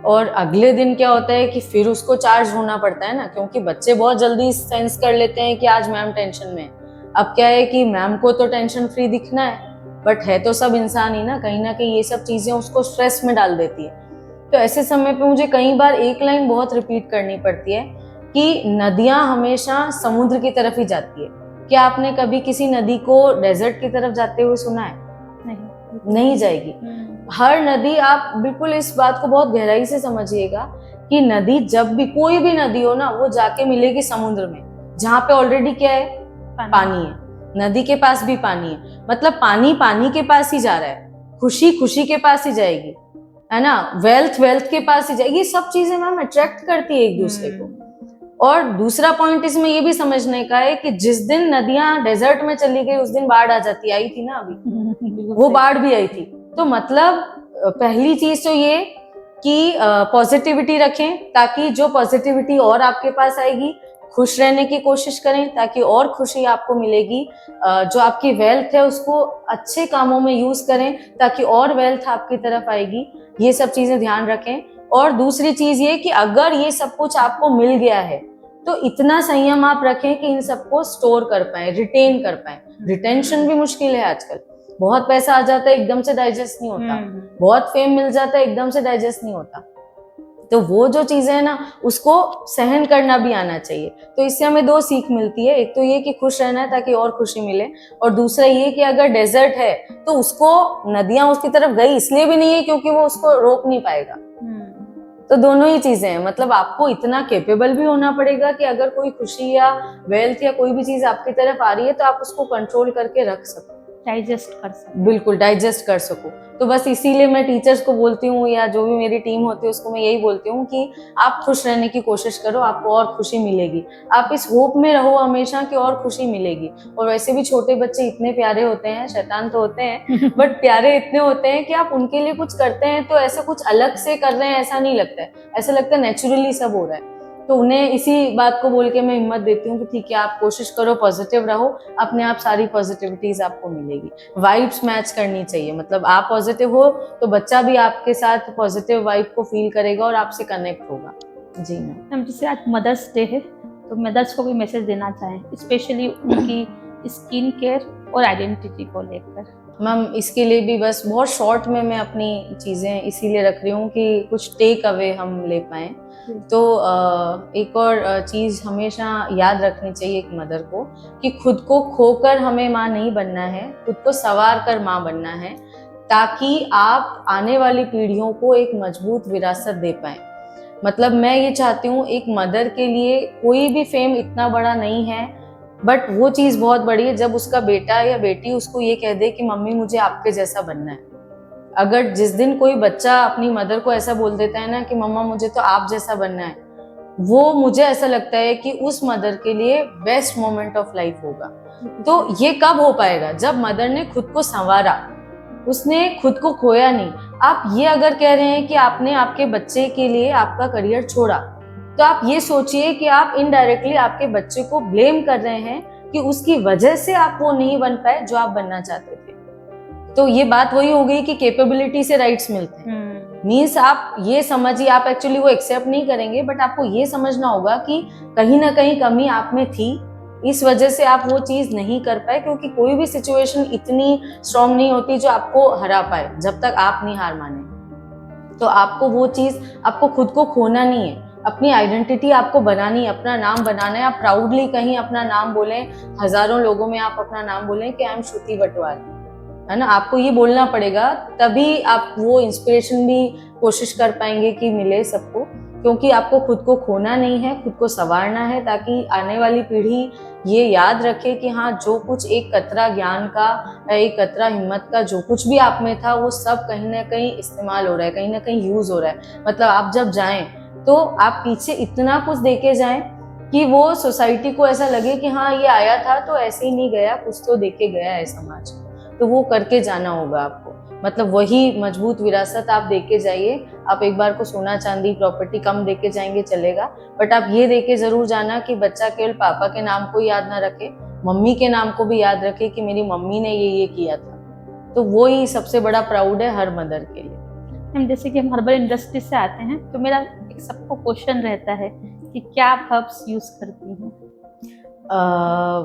और अगले दिन क्या होता है कि फिर उसको चार्ज होना पड़ता है ना, क्योंकि बच्चे बहुत जल्दी सेंस कर लेते हैं कि आज मैम टेंशन में। अब क्या है कि मैम को तो टेंशन फ्री दिखना है, बट है तो सब इंसान ही ना कहीं ये सब चीज़ें उसको स्ट्रेस में डाल देती है। तो ऐसे समय पे मुझे कई बार एक लाइन बहुत रिपीट करनी पड़ती है कि नदियाँ हमेशा समुद्र की तरफ ही जाती है। क्या आपने कभी किसी नदी को डेजर्ट की तरफ जाते हुए सुना है? नहीं जाएगी। हर नदी, आप बिल्कुल इस बात को बहुत गहराई से समझिएगा कि नदी, जब भी कोई भी नदी हो ना, वो जाके मिलेगी समुद्र में, जहाँ पे ऑलरेडी क्या है, पानी है। नदी के पास भी पानी है, मतलब पानी के पास ही जा रहा है, खुशी के पास ही जाएगी, है ना, वेल्थ के पास ही जाएगी। ये सब चीजें मैम अट्रैक्ट करती है एक दूसरे को। और दूसरा पॉइंट इसमें ये भी समझने का है कि जिस दिन नदियां डेजर्ट में चली गई उस दिन बाढ़ आ जाती, आई थी ना अभी, बिल्कुल वो सही। बाढ़ भी आई थी। तो मतलब पहली चीज तो ये कि पॉजिटिविटी रखें, ताकि जो पॉजिटिविटी और आपके पास आएगी, खुश रहने की कोशिश करें ताकि और खुशी आपको मिलेगी। जो आपकी वेल्थ है उसको अच्छे कामों में यूज करें ताकि और वेल्थ आपकी तरफ आएगी। ये सब चीजें ध्यान रखें। और दूसरी चीज ये कि अगर ये सब कुछ आपको मिल गया है तो इतना संयम आप रखें कि इन सबको स्टोर कर पाए, रिटेन कर पाए। रिटेंशन भी मुश्किल है आजकल। बहुत पैसा आ जाता है, एकदम से डाइजेस्ट नहीं होता। बहुत फेम मिल जाता है, एकदम से डाइजेस्ट नहीं होता। तो वो जो चीजें है ना, उसको सहन करना भी आना चाहिए। तो इससे हमें दो सीख मिलती है। एक तो ये कि खुश रहना है ताकि और खुशी मिले, और दूसरा ये कि अगर डेजर्ट है तो उसको नदियां उसकी तरफ गई इसलिए भी नहीं है क्योंकि वो उसको रोक नहीं पाएगा। तो दोनों ही चीजें हैं। मतलब आपको इतना कैपेबल भी होना पड़ेगा कि अगर कोई खुशी या वेल्थ या कोई भी चीज आपकी तरफ आ रही है तो आप उसको कंट्रोल करके रख सको, डाइजेस्ट कर सकते। बिल्कुल डाइजेस्ट कर सको। तो बस इसीलिए मैं टीचर्स को बोलती हूँ या जो भी मेरी टीम होती है उसको मैं यही बोलती हूँ कि आप खुश रहने की कोशिश करो, आपको और खुशी मिलेगी। आप इस होप में रहो हमेशा कि और खुशी मिलेगी। और वैसे भी छोटे बच्चे इतने प्यारे होते हैं, शैतान तो होते हैं बट प्यारे इतने होते हैं कि आप उनके लिए कुछ करते हैं तो ऐसा कुछ अलग से कर रहे हैं ऐसा नहीं लगता है, ऐसा लगता है नेचुरली सब हो रहा है। तो उन्हें इसी बात को बोल के मैं हिम्मत देती हूँ कि ठीक है, आप कोशिश करो, पॉजिटिव रहो, अपने आप सारी पॉजिटिविटीज आपको मिलेगी। वाइब्स मैच करनी चाहिए। मतलब आप पॉजिटिव हो तो बच्चा भी आपके साथ पॉजिटिव वाइब को फील करेगा और आपसे कनेक्ट होगा। जी मैम, जैसे आज मदर्स डे है तो मदर्स को भी मैसेज देना चाहें, स्पेशली उनकी स्किन केयर और आइडेंटिटी को लेकर। मैम, इसके लिए भी बस बहुत शॉर्ट में मैं अपनी चीज़ें इसीलिए रख रही हूँ कि कुछ टेक अवे हम ले पाएँ। तो एक और चीज़ हमेशा याद रखनी चाहिए एक मदर को कि खुद को खोकर हमें माँ नहीं बनना है, खुद को संवार कर माँ बनना है, ताकि आप आने वाली पीढ़ियों को एक मजबूत विरासत दे पाएँ। मतलब मैं ये चाहती हूँ एक मदर के लिए कोई भी फेम इतना बड़ा नहीं है, बट वो चीज़ बहुत बड़ी है जब उसका बेटा या बेटी उसको ये कह दे कि मम्मी मुझे आपके जैसा बनना है। अगर जिस दिन कोई बच्चा अपनी मदर को ऐसा बोल देता है ना कि मम्मा मुझे तो आप जैसा बनना है, वो मुझे ऐसा लगता है कि उस मदर के लिए बेस्ट मोमेंट ऑफ लाइफ होगा। तो ये कब हो पाएगा? जब मदर ने खुद को संवारा, उसने खुद को खोया नहीं। आप ये अगर कह रहे हैं कि आपने आपके बच्चे के लिए आपका करियर छोड़ा, तो आप ये सोचिए कि आप इनडायरेक्टली आपके बच्चे को ब्लेम कर रहे हैं कि उसकी वजह से आप वो नहीं बन पाए जो आप बनना चाहते थे। तो ये बात वही हो गई कि कैपेबिलिटी से राइट्स मिलते हैं। मीन्स आप ये समझिए, आप एक्चुअली वो एक्सेप्ट नहीं करेंगे, बट आपको ये समझना होगा कि कहीं ना कहीं कमी आप में थी, इस वजह से आप वो चीज नहीं कर पाए। क्योंकि कोई भी सिचुएशन इतनी स्ट्रांग नहीं होती जो आपको हरा पाए जब तक आप नहीं हार माने। तो आपको वो चीज, आपको खुद को खोना नहीं है, अपनी आइडेंटिटी आपको बनानी है, अपना नाम बनाना है। आप प्राउडली कहीं अपना नाम बोलें, हजारों लोगों में आप अपना नाम बोलें कि आई एम श्रुति बटवाल, है ना। आपको ये बोलना पड़ेगा, तभी आप वो इंस्पिरेशन भी कोशिश कर पाएंगे कि मिले सबको। क्योंकि आपको खुद को खोना नहीं है, खुद को संवारना है, ताकि आने वाली पीढ़ी ये याद रखे कि हाँ, जो कुछ एक कतरा ज्ञान का, एक कतरा हिम्मत का जो कुछ भी आप में था, वो सब कहीं ना कहीं इस्तेमाल हो रहा है, कहीं ना कहीं यूज हो रहा है। मतलब आप जब जाएं तो आप पीछे इतना कुछ देके जाएं कि वो सोसाइटी को ऐसा लगे कि हाँ, ये आया था तो ऐसे ही नहीं गया, कुछ तो देके गया है समाज को। तो वो करके जाना होगा आपको। मतलब वही मजबूत विरासत आप देके जाइए। आप एक बार को सोना चांदी प्रॉपर्टी कम देके जाएंगे चलेगा, बट आप ये देके जरूर जाना कि बच्चा केवल पापा के नाम को याद ना रखे, मम्मी के नाम को भी याद रखे कि मेरी मम्मी ने ये किया था। तो वो ही सबसे बड़ा प्राउड है हर मदर के लिए। हम जैसे कि हम हर्बल इंडस्ट्री से आते हैं, तो मेरा एक सबको क्वेश्चन रहता है कि क्या आप हर्ब्स यूज करती हैं?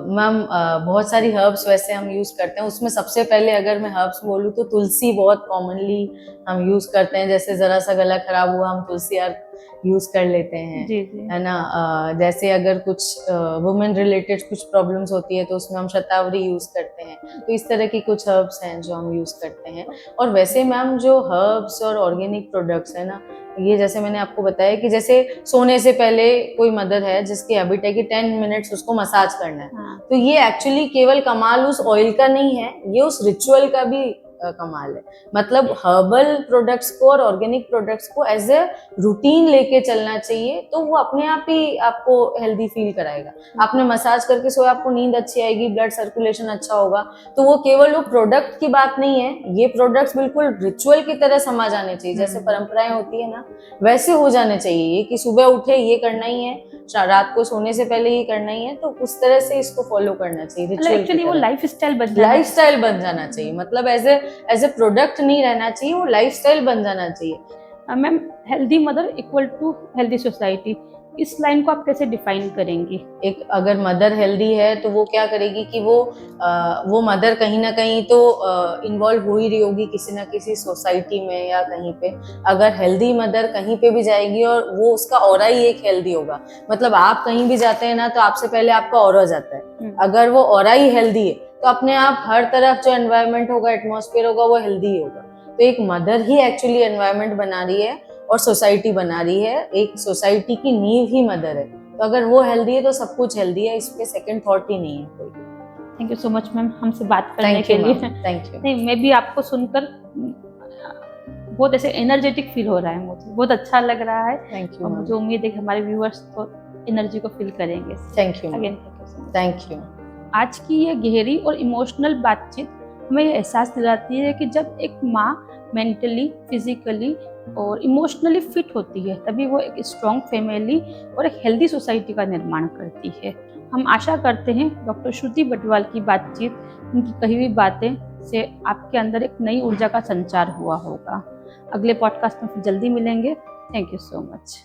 मैम, बहुत सारी हर्ब्स वैसे हम यूज़ करते हैं। उसमें सबसे पहले अगर मैं हर्ब्स बोलूँ तो तुलसी बहुत कॉमनली हम यूज़ करते हैं। जैसे ज़रा सा गला खराब हुआ, हम तुलसी अर्क यूज़ कर लेते हैं, जी जी। है ना। जैसे अगर कुछ वुमेन रिलेटेड कुछ प्रॉब्लम्स होती है तो उसमें हम शतावरी यूज़ करते हैं। तो इस तरह की कुछ हर्ब्स हैं जो हम यूज़ करते हैं। और वैसे मैम, जो हर्ब्स और ऑर्गेनिक प्रोडक्ट्स है ना, ये जैसे मैंने आपको बताया कि जैसे सोने से पहले कोई मदर है जिसकी हैबिट है कि 10 मिनट्स उसको मसाज करना है। हाँ। तो ये एक्चुअली केवल कमाल उस ऑयल का नहीं है, ये उस रिचुअल का भी कमाल है। मतलब हर्बल प्रोडक्ट्स को और ऑर्गेनिक प्रोडक्ट्स को एज ए रूटीन लेके चलना चाहिए, तो वो अपने आप ही आपको हेल्दी फील कराएगा। आपने मसाज करके सोया, आपको नींद अच्छी आएगी, ब्लड सर्कुलेशन अच्छा होगा, तो वो केवल वो प्रोडक्ट की बात नहीं है, ये प्रोडक्ट्स बिल्कुल रिचुअल की तरह समझ आने चाहिए। जैसे परंपराएं होती है ना, वैसे हो जाने चाहिए ये, कि सुबह उठे ये करना ही है, रात को सोने से पहले ये करना ही है, तो उस तरह से इसको फॉलो करना चाहिए। मतलब एक्चुअली वो लाइफस्टाइल बन जाना चाहिए, मतलब एज ए प्रोडक्ट नहीं रहना चाहिए, वो लाइफस्टाइल बन जाना चाहिए। Ma'am, healthy mother equal to healthy society, इस लाइन को आप कैसे डिफाइन करेंगी? एक अगर मदर हेल्दी है तो वो क्या करेगी कि वो मदर कहीं ना कहीं तो इन्वॉल्व हो ही रही होगी किसी ना किसी सोसाइटी में या कहीं पे। अगर हेल्दी मदर कहीं पे भी जाएगी और वो उसका ऑरा ही एक हेल्दी होगा, मतलब आप कहीं भी जाते हैं ना तो आपसे पहले आपका ऑरा जाता है। अगर वो ऑरा ही हेल्दी है तो अपने आप हर तरफ जो एनवायरनमेंट होगा, एटमॉस्फेयर होगा, वो हेल्दी ही होगा। तो एक मदर ही एक्चुअली एनवायरनमेंट बना रही है और सोसाइटी बना रही है, एक सोसाइटी की नींव ही मदर है। तो अगर वो हेल्दी है तो सब कुछ हेल्दी है, इस पे सेकंड थॉट ही नहीं है कोई। Thank you so much ma'am हमसे बात करने के लिए। Thank you. नहीं, मैं भी आपको सुनकर बहुत ऐसे एनर्जेटिक फील हो रहा है, मुझे बहुत अच्छा लग रहा है। Thank you. मुझे उम्मीद है कि हमारे व्यूअर्स तो एनर्जी को फील करेंगे। Thank you again thank you. आज की ये गहरी और इमोशनल बातचीत हमें ये एहसास दिलाती है कि जब एक माँ मेंटली, फिजिकली और इमोशनली फिट होती है, तभी वो एक स्ट्रॉन्ग फैमिली और एक हेल्दी सोसाइटी का निर्माण करती है। हम आशा करते हैं डॉक्टर श्रुति बटवाल की बातचीत, उनकी कही हुई बातें से आपके अंदर एक नई ऊर्जा का संचार हुआ होगा। अगले पॉडकास्ट में फिर जल्दी मिलेंगे। Thank you so much.